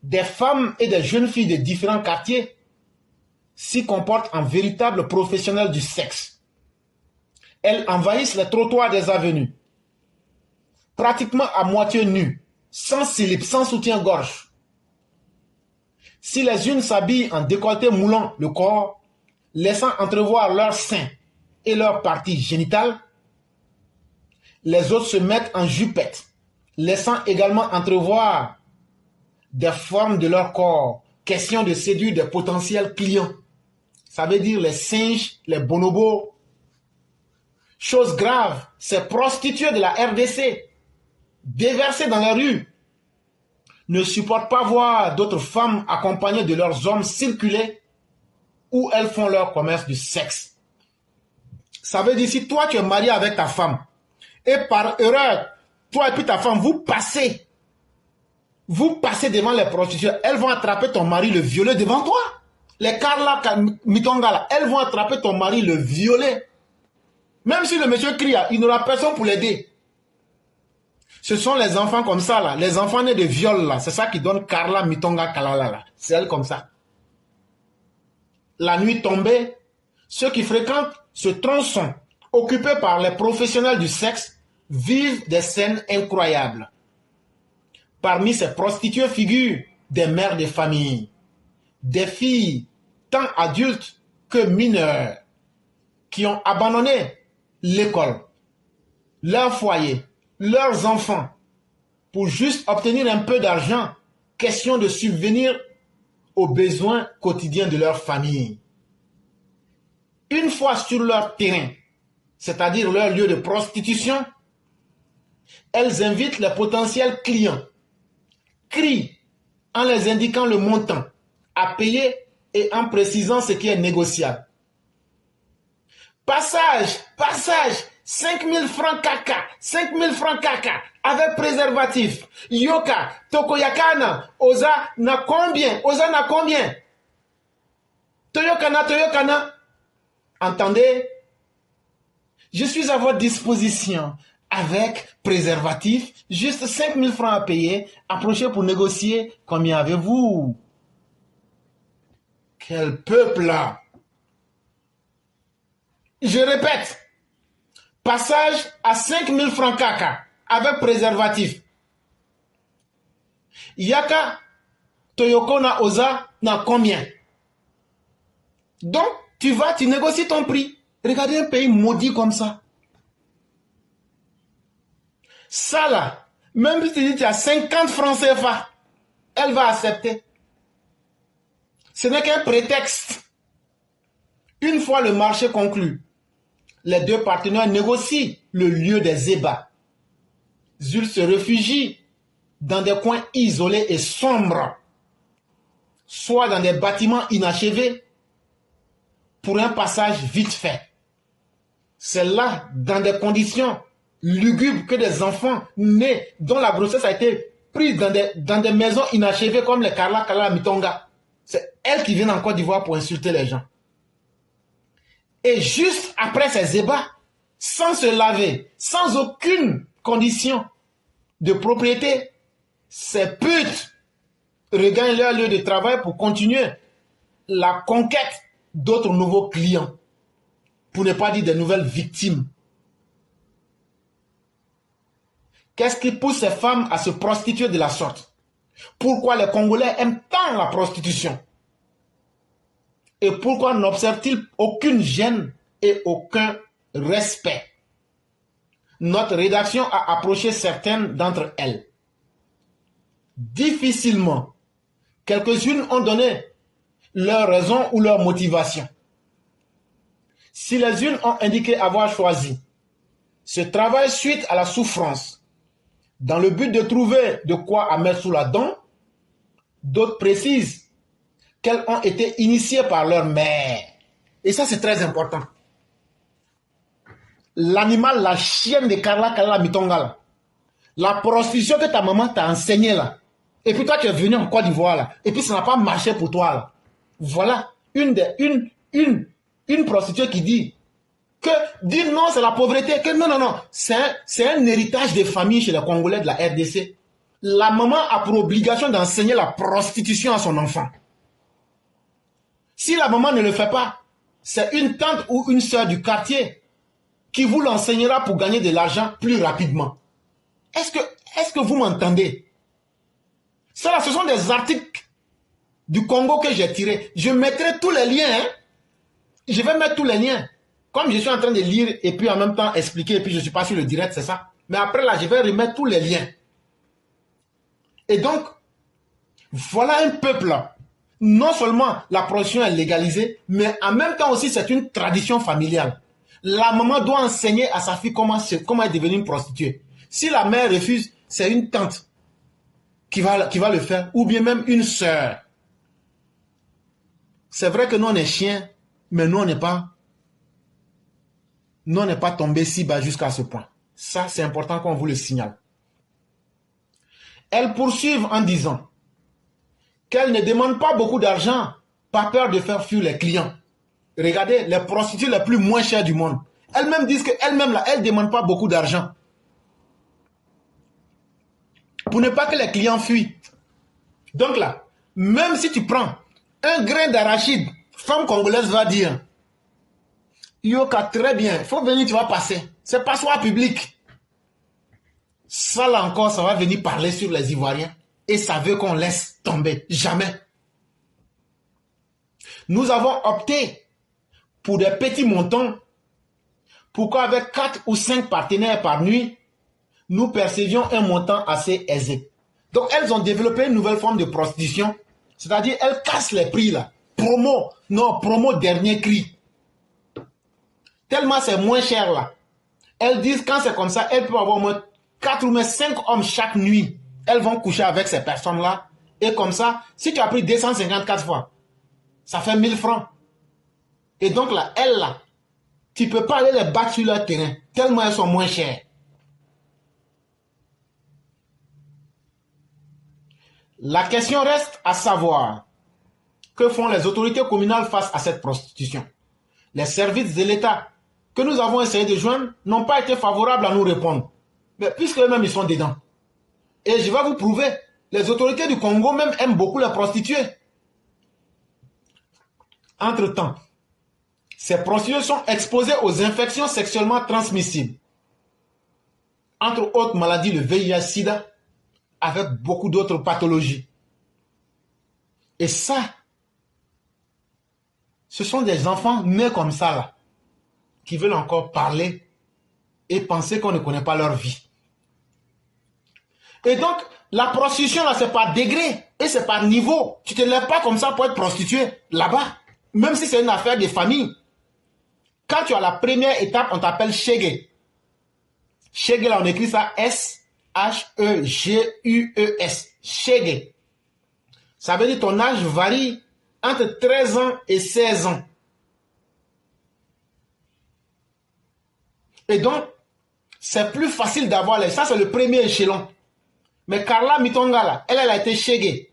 des femmes et des jeunes filles de différents quartiers s'y comportent en véritables professionnels du sexe. Elles envahissent les trottoirs des avenues, pratiquement à moitié nues, sans slip, sans soutien-gorge. Si les unes s'habillent en décolleté moulant le corps, laissant entrevoir leurs seins et leurs parties génitales. Les autres se mettent en jupette, laissant également entrevoir des formes de leur corps. Question de séduire des potentiels clients. Ça veut dire les singes, les bonobos. Chose grave, ces prostituées de la RDC, déversées dans la rue, ne supportent pas voir d'autres femmes accompagnées de leurs hommes circuler où elles font leur commerce du sexe. Ça veut dire si toi tu es marié avec ta femme et par erreur, toi et puis ta femme, vous passez devant les prostituées, elles vont attraper ton mari, le violer devant toi. Les Karla Mitonga là, elles vont attraper ton mari, le violer. Même si le monsieur crie, il n'aura personne pour l'aider. Ce sont les enfants comme ça là, les enfants nés de viol là, c'est ça qui donne Karla Mitonga Kalala là. C'est elle comme ça. La nuit tombée, ceux qui fréquentent ce tronçon occupé par les professionnels du sexe vivent des scènes incroyables. Parmi ces prostituées figurent des mères de famille, des filles tant adultes que mineures qui ont abandonné l'école, leur foyer, leurs enfants pour juste obtenir un peu d'argent, question de subvenir aux besoins quotidiens de leur famille. Une fois sur leur terrain, c'est-à-dire leur lieu de prostitution, elles invitent les potentiels clients, crient en les indiquant le montant à payer et en précisant ce qui est négociable. Passage, 5 000 francs caca, 5 000 francs caca, avec préservatif. Yoka, Tokoyakana, Oza na combien? Toyokana. Entendez? Je suis à votre disposition avec préservatif, juste 5 000 francs à payer. Approchez pour négocier. Combien avez-vous? Quel peuple là! Je répète, passage à 5 000 francs caca avec préservatif. Yaka Toyoko na Oza na combien? Donc, tu négocies ton prix. Regardez un pays maudit comme ça. Ça là, même si tu dis que tu as 50 francs CFA, elle va accepter. Ce n'est qu'un prétexte. Une fois le marché conclu, les deux partenaires négocient le lieu des ébats. Ils se réfugient dans des coins isolés et sombres, soit dans des bâtiments inachevés, pour un passage vite fait. C'est là, dans des conditions lugubres, que des enfants nés, dont la grossesse a été prise dans des maisons inachevées comme les Karla Mitonga. C'est elles qui viennent en Côte d'Ivoire pour insulter les gens. Et juste après ces ébats, sans se laver, sans aucune condition de propriété, ces putes regagnent leur lieu de travail pour continuer la conquête d'autres nouveaux clients, pour ne pas dire des nouvelles victimes. Qu'est-ce qui pousse ces femmes à se prostituer de la sorte? Pourquoi les Congolais aiment tant la prostitution? Et pourquoi n'observent-ils aucune gêne et aucun respect? Notre rédaction a approché certaines d'entre elles. Difficilement, quelques-unes ont donné leur raison ou leur motivation. Si les unes ont indiqué avoir choisi ce travail suite à la souffrance, dans le but de trouver de quoi à mettre sous la dent, d'autres précisent qu'elles ont été initiées par leur mère. Et ça, c'est très important. L'animal, la chienne de Karla Mitonga, là, la prostitution que ta maman t'a enseignée là, et puis toi tu es venu en Côte d'Ivoire là, et puis ça n'a pas marché pour toi là. Voilà une prostituée qui dit non, c'est la pauvreté, que non, c'est un héritage de famille chez les Congolais de la RDC. La maman a pour obligation d'enseigner la prostitution à son enfant. Si la maman ne le fait pas, c'est une tante ou une sœur du quartier qui vous l'enseignera pour gagner de l'argent plus rapidement. Est-ce que vous m'entendez? Ça, ce sont des articles du Congo que j'ai tirés. Je mettrai tous les liens. Je vais mettre tous les liens. comme je suis en train de lire et puis en même temps expliquer, et puis je ne suis pas sur le direct, c'est ça. Mais après là, je vais remettre tous les liens. Et donc, voilà un peuple là. Non seulement la prostitution est légalisée, mais en même temps aussi c'est une tradition familiale. La maman doit enseigner à sa fille comment est devenue une prostituée. Si la mère refuse, c'est une tante qui va le faire, ou bien même une sœur. C'est vrai que nous on est chiens, mais nous on n'est pas tombé si bas jusqu'à ce point. Ça c'est important qu'on vous le signale. Elles poursuivent en disant qu'elles ne demandent pas beaucoup d'argent par peur de faire fuir les clients. Regardez, les prostituées les plus moins chères du monde. Elles-mêmes disent qu'elles-mêmes là, elles ne demandent pas beaucoup d'argent. Pour ne pas que les clients fuient. Donc là, même si tu prends un grain d'arachide, femme congolaise va dire, Yoka, très bien, il faut venir, tu vas passer. C'est passoire public. Ça là encore, ça va venir parler sur les Ivoiriens. Et ça veut qu'on laisse tomber. Jamais. Nous avons opté pour des petits montants. Pourquoi avec 4 ou 5 partenaires par nuit, nous percevions un montant assez aisé. Donc elles ont développé une nouvelle forme de prostitution. C'est-à-dire elles cassent les prix là. Promo dernier cri. Tellement c'est moins cher là. Elles disent quand c'est comme ça, elles peuvent avoir au moins 4 ou même 5 hommes chaque nuit. Elles vont coucher avec ces personnes-là. Et comme ça, si tu as pris 254 fois, ça fait 1000 francs. Et donc là, elles là, tu ne peux pas aller les battre sur leur terrain. Tellement elles sont moins chères. La question reste à savoir, que font les autorités communales face à cette prostitution? Les services de l'État que nous avons essayé de joindre n'ont pas été favorables à nous répondre. Mais puisque eux-mêmes ils sont dedans. Et je vais vous prouver, les autorités du Congo même aiment beaucoup les prostituées. Entre-temps, ces prostituées sont exposées aux infections sexuellement transmissibles. Entre autres maladies, le VIH-Sida, avec beaucoup d'autres pathologies. Et ça, ce sont des enfants nés comme ça, là, qui veulent encore parler et penser qu'on ne connaît pas leur vie. Et donc, la prostitution, là, c'est par degré et c'est par niveau. Tu ne te lèves pas comme ça pour être prostituée là-bas. Même si c'est une affaire de famille. Quand tu as la première étape, on t'appelle Shege. Shege, là, on écrit ça S-H-E-G-U-E-S. Shege. Ça veut dire ton âge varie entre 13 ans et 16 ans. Et donc, c'est plus facile d'avoir les... Ça, c'est le premier échelon. Mais Carla Mitonga, là, elle a été Shege.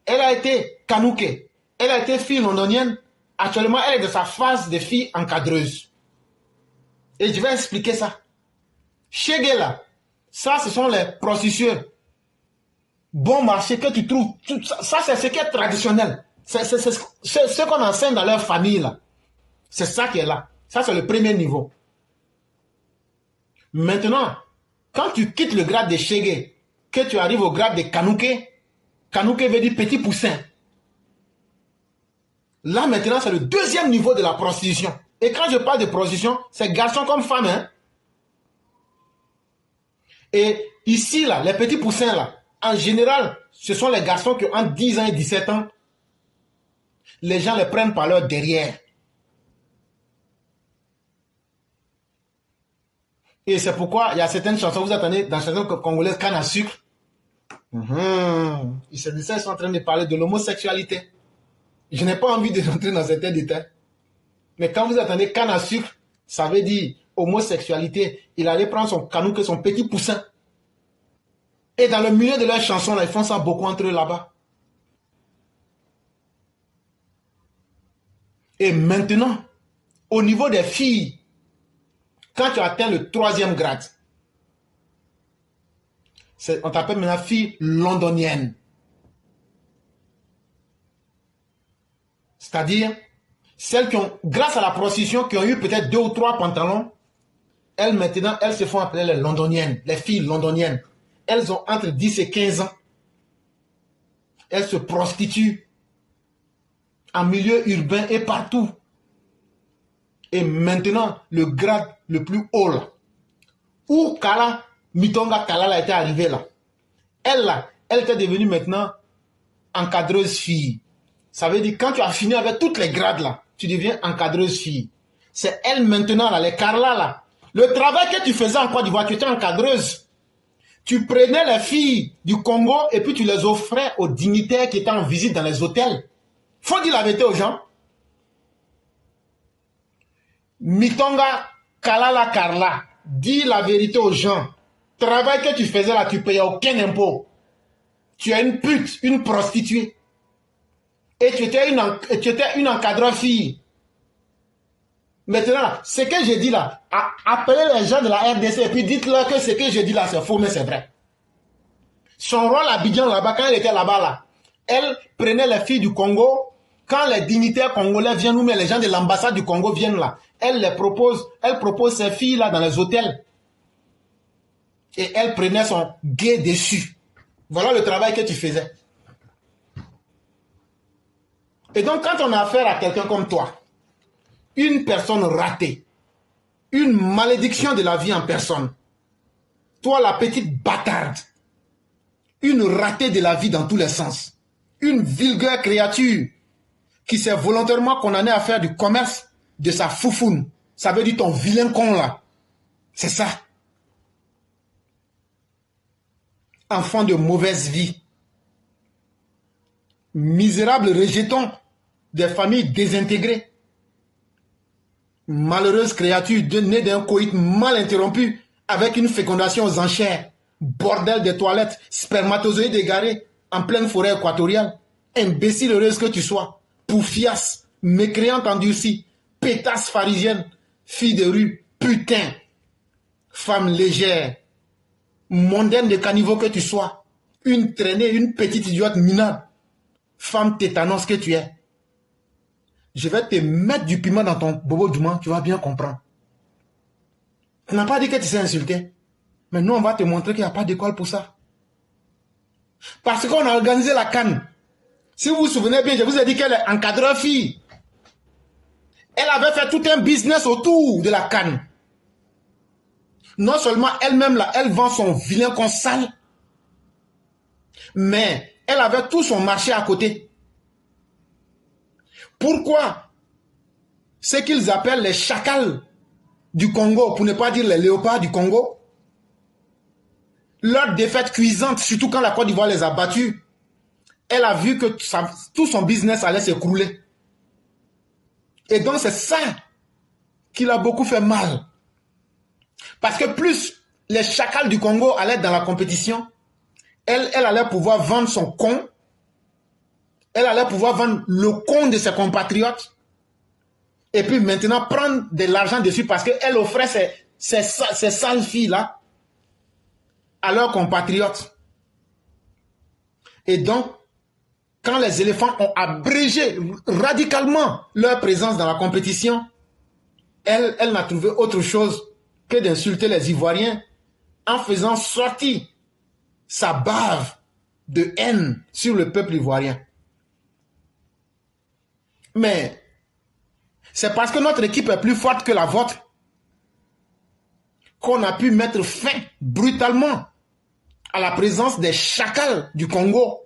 Elle a été Kanouke. Elle a été fille londonienne. Actuellement, elle est de sa phase de fille encadreuse. Et je vais expliquer ça. Shege, là, ça, ce sont les prostituées. Bon marché que tu trouves. Ça, c'est ce qui est traditionnel. C'est ce qu'on enseigne dans leur famille, là. C'est ça qui est là. Ça, c'est le premier niveau. Maintenant, quand tu quittes le grade de Shege, que tu arrives au grade de Kanouke, Kanouke veut dire petit poussin. Là, maintenant, c'est le deuxième niveau de la prostitution. Et quand je parle de prostitution, c'est garçon comme femme. Hein? Et ici, là, les petits poussins, là, en général, ce sont les garçons qui ont entre 10 ans et 17 ans. Les gens les prennent par leur derrière. Et c'est pourquoi il y a certaines chansons, vous attendez, dans certaines congolaises, canne à sucre. Ils sont en train de parler de l'homosexualité. Je n'ai pas envie de rentrer dans certains détails. Mais quand vous attendez canne à sucre, ça veut dire homosexualité. Il allait prendre son canouque, son petit poussin. Et dans le milieu de leurs chansons, là, ils font ça beaucoup entre eux là-bas. Et maintenant, au niveau des filles, quand tu atteins le 3e grade, on t'appelle maintenant fille londonienne. C'est-à-dire, celles qui ont, grâce à la prostitution, qui ont eu peut-être 2 ou 3 pantalons, elles maintenant, elles se font appeler les londoniennes, les filles londoniennes. Elles ont entre 10 et 15 ans. Elles se prostituent en milieu urbain et partout. Et maintenant, le grade le plus haut là, où Kala, Mitonga Kalala était arrivée là. Elle là, elle était devenue maintenant encadreuse fille. Ça veut dire quand tu as fini avec toutes les grades là, tu deviens encadreuse fille. C'est elle maintenant là, les Carla là. Le travail que tu faisais en Côte d'Ivoire, tu étais encadreuse. Tu prenais les filles du Congo et puis tu les offrais aux dignitaires qui étaient en visite dans les hôtels. Faut dire la vérité aux gens. Mitonga Kalala Karla, dis la vérité aux gens. Travail que tu faisais là, tu payais aucun impôt. Tu es une pute, une prostituée. Et tu étais une encadreur fille. Maintenant, là, ce que j'ai dit là, appelez les gens de la RDC et puis dites-leur que ce que j'ai dit là, c'est faux, mais c'est vrai. Son rôle à Abidjan là-bas, quand elle était là-bas, là, elle prenait les filles du Congo. Quand les dignitaires congolais viennent, ou mais les gens de l'ambassade du Congo viennent là, elle propose ces filles là dans les hôtels. Et elle prenait son gay dessus. Voilà le travail que tu faisais. Et donc, quand on a affaire à quelqu'un comme toi, une personne ratée, une malédiction de la vie en personne, toi la petite bâtarde, une ratée de la vie dans tous les sens, une vulgaire créature qui s'est volontairement condamnée à faire du commerce de sa foufoune, ça veut dire ton vilain con là, c'est ça. Enfant de mauvaise vie, misérable rejeton des familles désintégrées, malheureuse créature née d'un coït mal interrompu avec une fécondation aux enchères, bordel des toilettes, spermatozoïdes égarés en pleine forêt équatoriale, imbécile heureuse que tu sois, poufiasse, mécréante endurcie, pétasse pharisienne, fille de rue, putain, femme légère, mondaine de caniveau que tu sois, une traînée, une petite idiote minable, femme tétanos que tu es. Je vais te mettre du piment dans ton bobo du moins, tu vas bien comprendre. Tu n'as pas dit que tu sais insulter. Mais nous, on va te montrer qu'il n'y a pas d'école pour ça. Parce qu'on a organisé la CAN. Si vous vous souvenez bien, je vous ai dit qu'elle est encadreur fille. Elle avait fait tout un business autour de la CAN. Non seulement elle-même, là, elle vend son vilain con sale, mais elle avait tout son marché à côté. Pourquoi ce qu'ils appellent les chacals du Congo, pour ne pas dire les léopards du Congo, leur défaite cuisante, surtout quand la Côte d'Ivoire les a battus, elle a vu que tout son business allait s'écrouler. Et donc c'est ça qui l'a beaucoup fait mal. Parce que plus les chacals du Congo allaient dans la compétition, elle allait pouvoir vendre son con. Elle allait pouvoir vendre le con de ses compatriotes. Et puis maintenant prendre de l'argent dessus parce qu'elle offrait ces sales filles-là à leurs compatriotes. Et donc, quand les éléphants ont abrégé radicalement leur présence dans la compétition, elle n'a trouvé autre chose que d'insulter les Ivoiriens en faisant sortir sa bave de haine sur le peuple ivoirien. Mais c'est parce que notre équipe est plus forte que la vôtre qu'on a pu mettre fin brutalement à la présence des chacals du Congo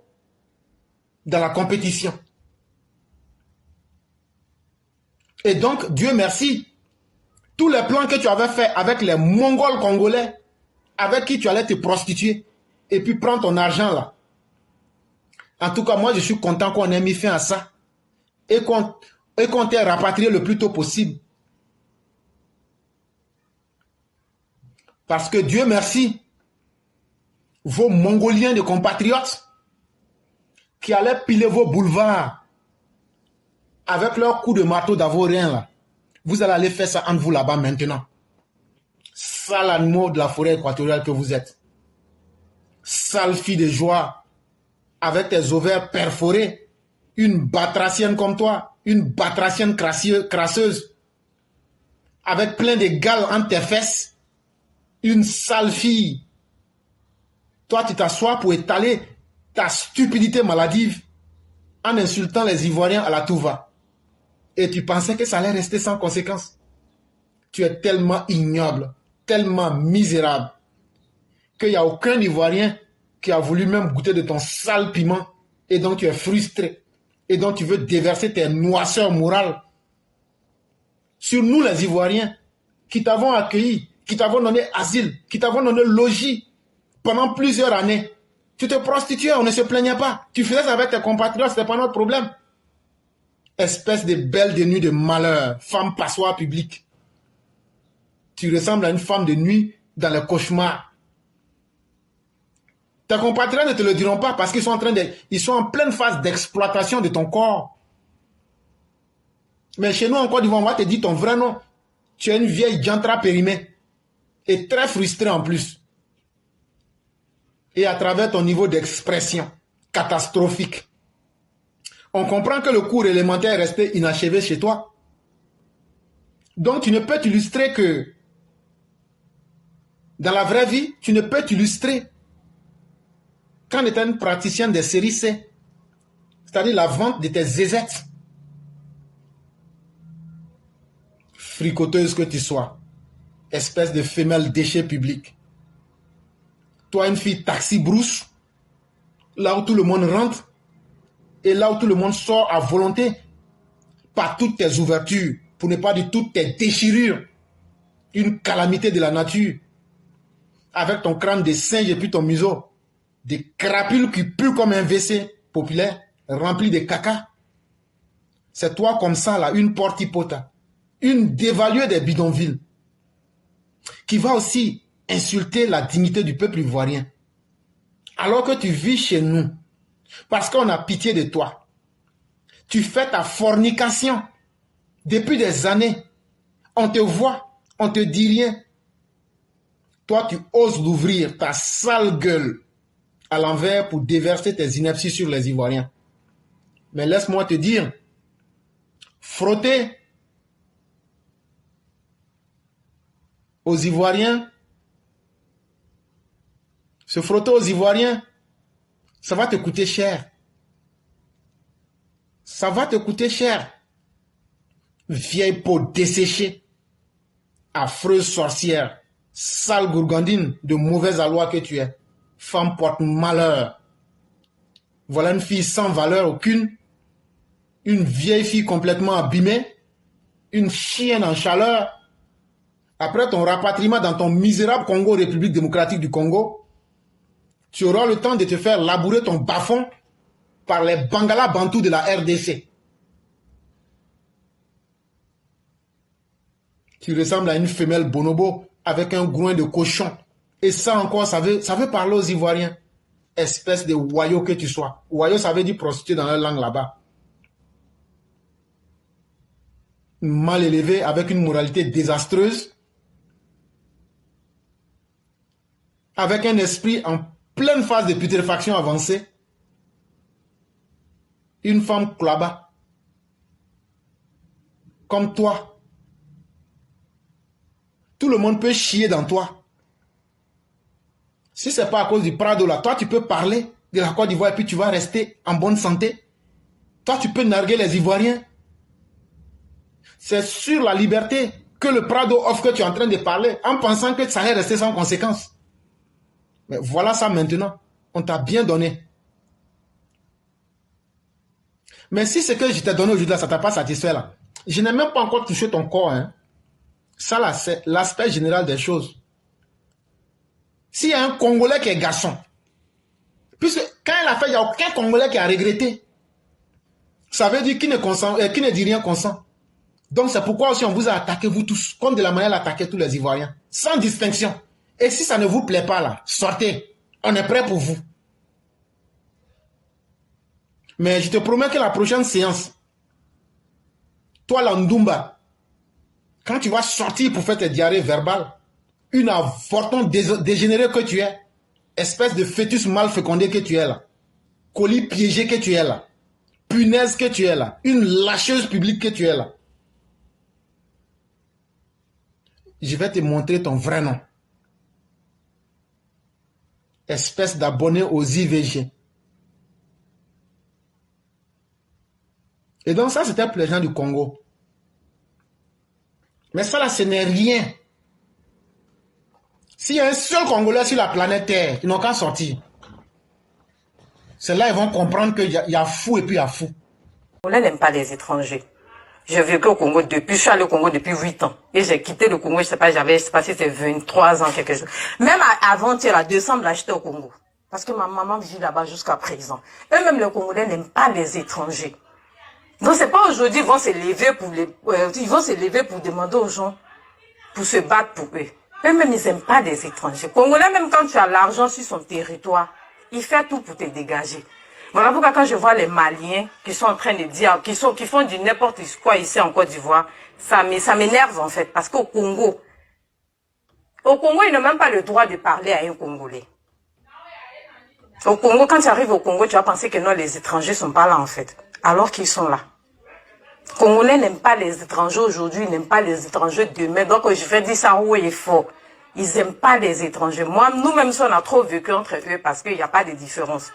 dans la compétition. Et donc, Dieu merci, tous les plans que tu avais faits avec les Mongols congolais, avec qui tu allais te prostituer, et puis prendre ton argent là. En tout cas, moi, je suis content qu'on ait mis fin à ça, et qu'on t'ait rapatrié le plus tôt possible. Parce que Dieu merci, vos Mongoliens de compatriotes qui allaient piler vos boulevards avec leurs coups de marteau dans vos reins là, vous allez aller faire ça entre vous là-bas maintenant. Sale animaux de la forêt équatoriale que vous êtes. Sale fille de joie avec tes ovaires perforés. Une batracienne comme toi, une batracienne crasseuse, avec plein de gales entre tes fesses, une sale fille. Toi, tu t'assois pour étaler ta stupidité maladive en insultant les Ivoiriens à la tout-va. Et tu pensais que ça allait rester sans conséquence. Tu es tellement ignoble, tellement misérable, qu'il n'y a aucun Ivoirien qui a voulu même goûter de ton sale piment. Et donc tu es frustré. Et donc tu veux déverser tes noirceurs morales sur nous les Ivoiriens, qui t'avons accueillis, qui t'avons donné asile, qui t'avons donné logis pendant plusieurs années. Tu te prostituais, on ne se plaignait pas. Tu faisais ça avec tes compatriotes, ce n'était pas notre problème. Espèce de belle de nuit de malheur, femme passoire publique. Tu ressembles à une femme de nuit dans les cauchemars. Tes compatriotes ne te le diront pas parce qu'ils sont en pleine phase d'exploitation de ton corps. Mais chez nous en Côte d'Ivoire, on va te dire ton vrai nom. Tu es une vieille jantra périmée et très frustrée en plus. Et à travers ton niveau d'expression catastrophique, on comprend que le cours élémentaire est resté inachevé chez toi. Donc tu ne peux t'illustrer que dans la vraie vie, tu ne peux t'illustrer qu'en étant une praticienne des séries C, c'est-à-dire la vente de tes zézettes. Fricoteuse que tu sois, espèce de femelle déchet public. Toi, une fille taxi-brousse, là où tout le monde rentre et là où tout le monde sort à volonté, par toutes tes ouvertures, pour ne pas dire toutes tes déchirures, une calamité de la nature, avec ton crâne de singe et puis ton museau, des crapules qui puent comme un WC populaire, rempli de caca. C'est toi comme ça, là, une porte-hypota, une dévaluée des bidonvilles, qui va aussi insulter la dignité du peuple ivoirien. Alors que tu vis chez nous, parce qu'on a pitié de toi. Tu fais ta fornication depuis des années. On te voit, on te dit rien. Toi, tu oses l'ouvrir, ta sale gueule, à l'envers pour déverser tes inepties sur les Ivoiriens. Mais laisse-moi te dire, frotter aux Ivoiriens, se frotter aux Ivoiriens, ça va te coûter cher. Ça va te coûter cher. Vieille peau desséchée, affreuse sorcière, sale gourgandine de mauvaise aloi que tu es. Femme porte-malheur. Voilà une fille sans valeur aucune. Une vieille fille complètement abîmée. Une chienne en chaleur. Après ton rapatriement dans ton misérable Congo, République démocratique du Congo, tu auras le temps de te faire labourer ton bas-fond par les Bangala Bantous de la RDC. Tu ressembles à une femelle bonobo avec un groin de cochon. Et ça encore, ça veut parler aux Ivoiriens. Espèce de wayo que tu sois. Wayo, ça veut dire prostituée dans leur langue là-bas. Mal élevé, avec une moralité désastreuse. Avec un esprit en pleine phase de putréfaction avancée. Une femme claba. Comme toi. Tout le monde peut chier dans toi. Si ce n'est pas à cause du Prado là, toi tu peux parler de la Côte d'Ivoire et puis tu vas rester en bonne santé. Toi tu peux narguer les Ivoiriens. C'est sur la liberté que le Prado offre que tu es en train de parler en pensant que ça allait rester sans conséquence. Mais voilà ça maintenant. On t'a bien donné. Mais si ce que je t'ai donné aujourd'hui là, ça ne t'a pas satisfait là, je n'ai même pas encore touché ton corps. Hein. Ça là, c'est l'aspect général des choses. S'il y a un Congolais qui est garçon, puisque quand il a fait, il n'y a aucun Congolais qui a regretté. Ça veut dire qu'il ne dit rien consent. Donc c'est pourquoi aussi on vous a attaqué vous tous, comme de la manière d'attaquer tous les Ivoiriens, sans distinction. Et si ça ne vous plaît pas là, sortez. On est prêt pour vous. Mais je te promets que la prochaine séance, toi l'Andoumba, quand tu vas sortir pour faire tes diarrhées verbales, une avorton dégénéré que tu es, espèce de fœtus mal fécondé que tu es là, colis piégé que tu es là, punaise que tu es là, une lâcheuse publique que tu es là. Je vais te montrer ton vrai nom. Espèce d'abonné aux IVG. Et donc ça, c'était pour les gens du Congo. Mais ça là, ce n'est rien. S'il y a un seul Congolais sur la planète Terre, ils n'ont qu'à sortir. C'est là ils vont comprendre qu'il y a fou et puis il y a fou. On n'aime pas les étrangers. J'ai vécu au Congo je suis allé au Congo depuis 8 ans. Et j'ai quitté le Congo, je sais pas si c'était 23 ans, quelque chose. Même avant-hier, à décembre, là, j'étais au Congo. Parce que ma maman vit là-bas jusqu'à présent. Eux-mêmes, les Congolais n'aiment pas les étrangers. Donc, c'est pas aujourd'hui, ils vont se lever pour demander aux gens, pour se battre pour eux. Eux-mêmes, ils n'aiment pas les étrangers. Congolais, même quand tu as l'argent sur son territoire, il fait tout pour te dégager. Voilà pourquoi quand je vois les Maliens qui sont en train de dire, qui font du n'importe quoi ici en Côte d'Ivoire, ça m'énerve en fait. Parce qu'au Congo, ils n'ont même pas le droit de parler à un Congolais. Au Congo, quand tu arrives au Congo, tu vas penser que non, les étrangers sont pas là en fait. Alors qu'ils sont là. Congolais n'aiment pas les étrangers aujourd'hui, ils n'aiment pas les étrangers demain. Donc je vais dire ça haut et fort. Ils n'aiment pas les étrangers. Moi, nous-mêmes, on a trop vécu entre eux parce qu'il n'y a pas de différence.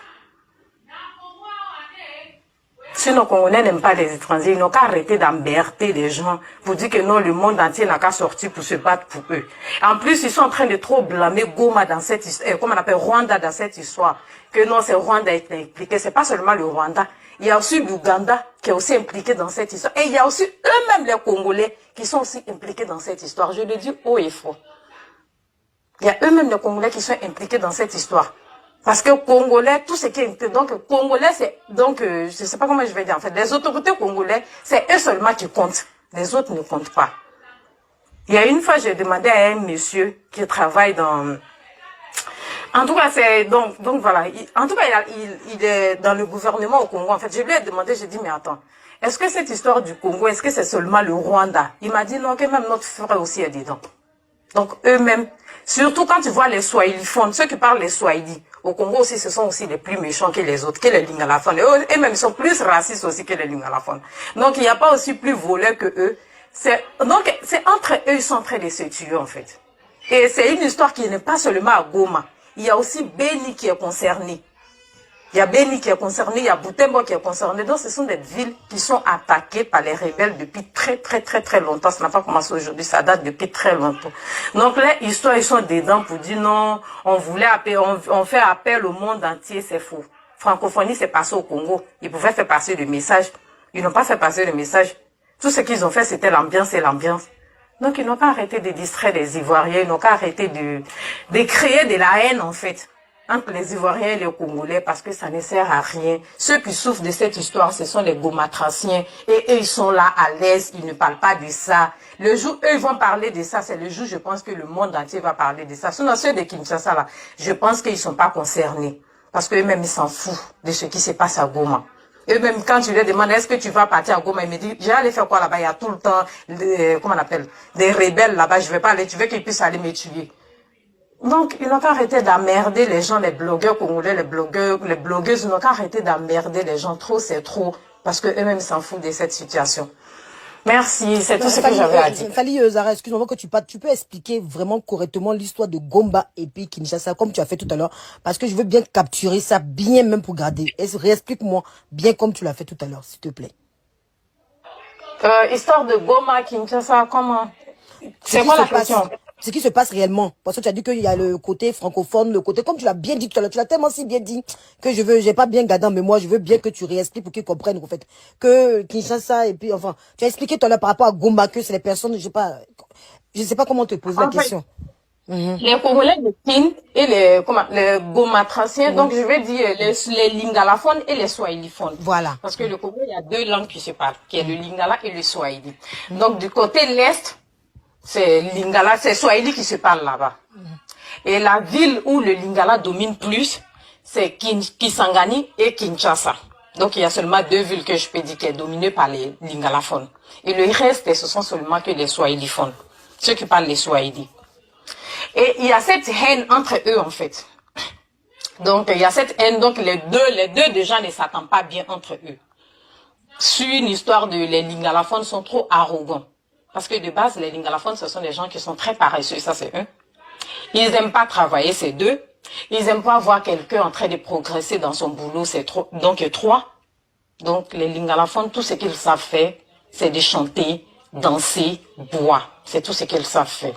Sinon, les Congolais n'aiment pas les étrangers. Ils n'ont qu'à arrêter d'emmerder les gens pour dire que non, le monde entier n'a qu'à sortir pour se battre pour eux. En plus, ils sont en train de trop blâmer Goma dans cette histoire, comment on appelle Rwanda dans cette histoire. Que non, c'est Rwanda qui est impliqué. C'est pas seulement le Rwanda. Il y a aussi l'Ouganda qui est aussi impliqué dans cette histoire. Et il y a aussi eux-mêmes les Congolais qui sont aussi impliqués dans cette histoire. Je le dis haut et fort. Il y a eux-mêmes les Congolais qui sont impliqués dans cette histoire. Parce que Congolais, tout ce qui est... Donc, Congolais, c'est... Donc, je sais pas comment je vais dire. En fait, les autorités congolais, c'est eux seulement qui comptent. Les autres ne comptent pas. Il y a une fois, j'ai demandé à un monsieur qui travaille dans... En tout cas, c'est... Donc voilà. En tout cas, il est dans le gouvernement au Congo. En fait, je lui ai demandé, j'ai dit, mais attends. Est-ce que cette histoire du Congo, est-ce que c'est seulement le Rwanda? Il m'a dit non, que même notre frère aussi est dedans. Donc, eux-mêmes... Surtout quand tu vois les Swahiliphones, ceux qui parlent les Swahili, au Congo aussi, ce sont aussi les plus méchants que les autres, que les Lingalaphones. Et même, ils sont plus racistes aussi que les Lingalaphones. Donc, il n'y a pas aussi plus voleurs que eux. Donc, c'est entre eux, ils sont en train de se tuer, en fait. Et c'est une histoire qui n'est pas seulement à Goma. Il y a aussi Beni qui est concerné. Il y a Beni qui est concerné, il y a Butembo qui est concerné. Donc, ce sont des villes qui sont attaquées par les rebelles depuis très longtemps. Ça n'a pas commencé aujourd'hui, ça date depuis très longtemps. Donc, les histoires, ils sont dedans pour dire non, on fait appel au monde entier, c'est faux. Francophonie, c'est passé au Congo. Ils pouvaient faire passer le message. Ils n'ont pas fait passer le message. Tout ce qu'ils ont fait, c'était l'ambiance et l'ambiance. Donc, ils n'ont pas arrêté de distraire les Ivoiriens, ils n'ont pas arrêté de créer de la haine, en fait, entre les Ivoiriens et les Congolais, parce que ça ne sert à rien. Ceux qui souffrent de cette histoire, ce sont les Gomatraciens, et eux, ils sont là à l'aise, ils ne parlent pas de ça. Le jour, eux, ils vont parler de ça, c'est le jour, je pense que le monde entier va parler de ça. Sinon, ceux de Kinshasa, là, je pense qu'ils ne sont pas concernés, parce qu'eux-mêmes, ils s'en foutent de ce qui se passe à Goma. Eux-mêmes, quand je leur demande, est-ce que tu vas partir à Goma, ils me disent, j'ai allé faire quoi là-bas? Il y a tout le temps, comment on appelle, des rebelles là-bas, je vais pas aller, tu veux qu'ils puissent aller me tuer. Donc, ils n'ont qu'à arrêter d'emmerder les gens, les blogueurs congolais, les blogueuses, ils n'ont qu'à arrêter d'emmerder les gens. Trop, c'est trop. Parce que eux-mêmes s'en foutent de cette situation. Merci, c'est tout ce que j'avais à dire. Fally Zara, excuse-moi que tu peux expliquer vraiment correctement l'histoire de Gomba et puis Kinshasa, comme tu as fait tout à l'heure. Parce que je veux bien capturer ça, bien même pour garder. Réexplique-moi bien comme tu l'as fait tout à l'heure, s'il te plaît. Histoire de Goma, Kinshasa, comment? C'est quoi la question? Ce qui se passe réellement. Parce que tu as dit qu'il y a le côté francophone, le côté, comme tu l'as bien dit tout à l'heure, tu l'as tellement si bien dit que j'ai pas bien gardé en mémoire, je veux bien que tu réexpliques pour qu'ils comprennent, en fait, que Kinshasa, et puis, enfin, tu as expliqué tout à l'heure par rapport à Gomba, que c'est les personnes, je sais pas comment te poser la question. Les Congolais de Kin et les Gomatraciens, donc je vais dire les Lingalaphones et les Swahiliphones. Voilà. Parce que le Congo, il y a deux langues qui se parlent, qui est le Lingala et le Swahili. Donc du côté l'Est, c'est Lingala, c'est Swahili qui se parle là-bas. Et la ville où le Lingala domine plus, c'est Kisangani et Kinshasa. Donc il y a seulement deux villes que je peux dire qui est dominées par les Lingalaphones. Et le reste, ce sont seulement que les Swahiliphones. Ceux qui parlent les Swahili. Et il y a cette haine entre eux, en fait. Donc, il y a cette haine. Donc, les deux déjà ne s'attendent pas bien entre eux. Sur une histoire de les Lingalaphones sont trop arrogants. Parce que de base, les Lingalaphones, ce sont des gens qui sont très paresseux. Ça, c'est un. Ils n'aiment pas travailler, c'est deux. Ils n'aiment pas voir quelqu'un en train de progresser dans son boulot, c'est trop. Donc, trois. Donc, les Lingalaphones, tout ce qu'ils savent faire, c'est de chanter, danser, boire. C'est tout ce qu'elles savent faire.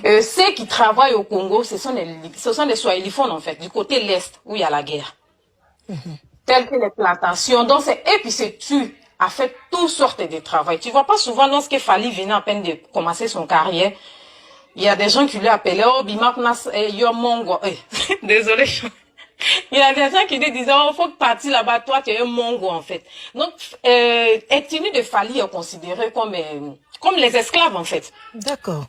Ceux qui travaillent au Congo, ce sont les Swahiliphones, en fait, du côté l'Est, où il y a la guerre. Telles que les plantations. Donc, c'est eux qui se tuent à faire toutes sortes de travail. Tu vois pas souvent, lorsque Fally venait à peine de commencer son carrière, il y a des gens qui lui appelaient, oh, Bimaknas, yo mongo. Désolé. Il y a des gens qui lui disaient, oh, faut que partir là-bas, toi, tu es un mongo, en fait. Donc, ethnie de Fally est considérée comme les esclaves, en fait. D'accord.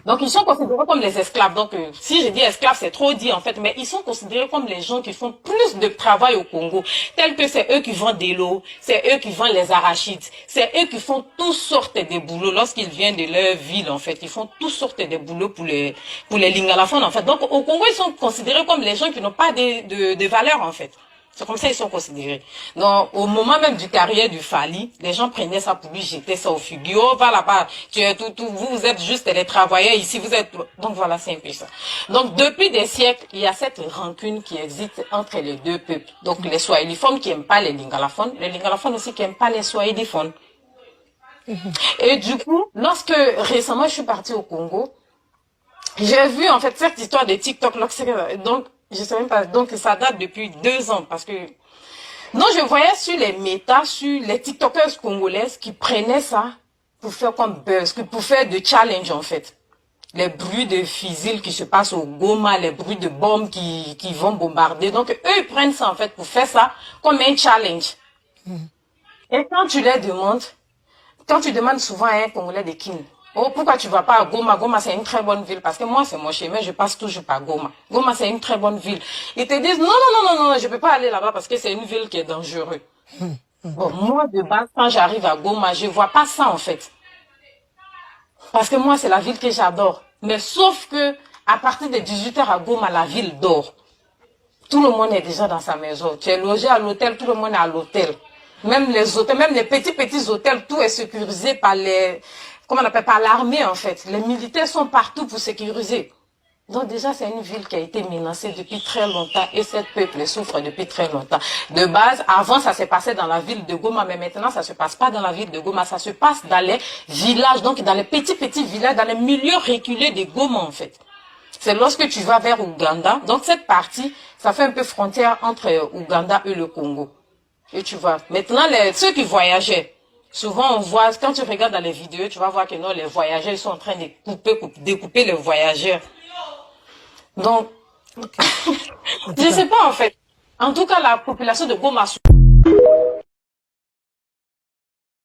Donc, ils sont considérés comme les esclaves. Donc, si je dis esclaves, c'est trop dit, en fait. Mais ils sont considérés comme les gens qui font plus de travail au Congo. Tels que c'est eux qui vendent des lots, c'est eux qui vendent les arachides, c'est eux qui font toutes sortes de boulots. Lorsqu'ils viennent de leur ville, en fait, ils font toutes sortes de boulots pour les Lingalafons, en fait. Donc, au Congo, ils sont considérés comme les gens qui n'ont pas de valeur, en fait. C'est comme ça qu'ils sont considérés. Donc, au moment même du carrière du Fally, les gens prenaient ça pour lui jeter ça au fugu. Oh, va là-bas, tu es tout, vous êtes juste des travailleurs ici, vous êtes... Donc voilà, c'est un peu ça. Donc, depuis des siècles, il y a cette rancune qui existe entre les deux peuples. Donc, les Swahiliphones qui n'aiment pas les Lingalaphones aussi qui n'aiment pas les Swahiliphones. Et du coup, lorsque récemment je suis partie au Congo, j'ai vu en fait cette histoire de TikTok. Donc, je sais même pas. Donc, ça date depuis 2 ans parce que non, je voyais sur les méta, sur les TikTokers congolaises qui prenaient ça pour faire comme buzz, pour faire de challenge en fait. Les bruits de fusils qui se passent au Goma, les bruits de bombes qui vont bombarder. Donc, eux, ils prennent ça en fait pour faire ça comme un challenge. Et quand tu les demandes, quand tu demandes souvent à un Congolais de Kin, oh, pourquoi tu vas pas à Goma? Goma, c'est une très bonne ville. Parce que moi, c'est mon chemin, je passe toujours par Goma. Goma, c'est une très bonne ville. Ils te disent, non, je peux pas aller là-bas parce que c'est une ville qui est dangereuse. Bon, moi, de base, quand j'arrive à Goma, je vois pas ça, en fait. Parce que moi, c'est la ville que j'adore. Mais sauf que, à partir de 18h à Goma, la ville dort. Tout le monde est déjà dans sa maison. Tu es logé à l'hôtel, tout le monde est à l'hôtel. Même les hôtels, même les petits hôtels, tout est sécurisé par comment on appelle, par l'armée, en fait. Les militaires sont partout pour sécuriser. Donc déjà, c'est une ville qui a été menacée depuis très longtemps et cette peuple souffre depuis très longtemps. De base, avant, ça s'est passé dans la ville de Goma, mais maintenant, ça se passe pas dans la ville de Goma, ça se passe dans les villages, donc dans les petits villages, dans les milieux reculés de Goma, en fait. C'est lorsque tu vas vers Ouganda, donc cette partie, ça fait un peu frontière entre Ouganda et le Congo. Et tu vois, maintenant, ceux qui voyageaient, souvent on voit, quand tu regardes dans les vidéos, tu vas voir que non, les voyageurs, ils sont en train de découper les voyageurs. Donc, je sais pas en fait. En tout cas, la population de Goma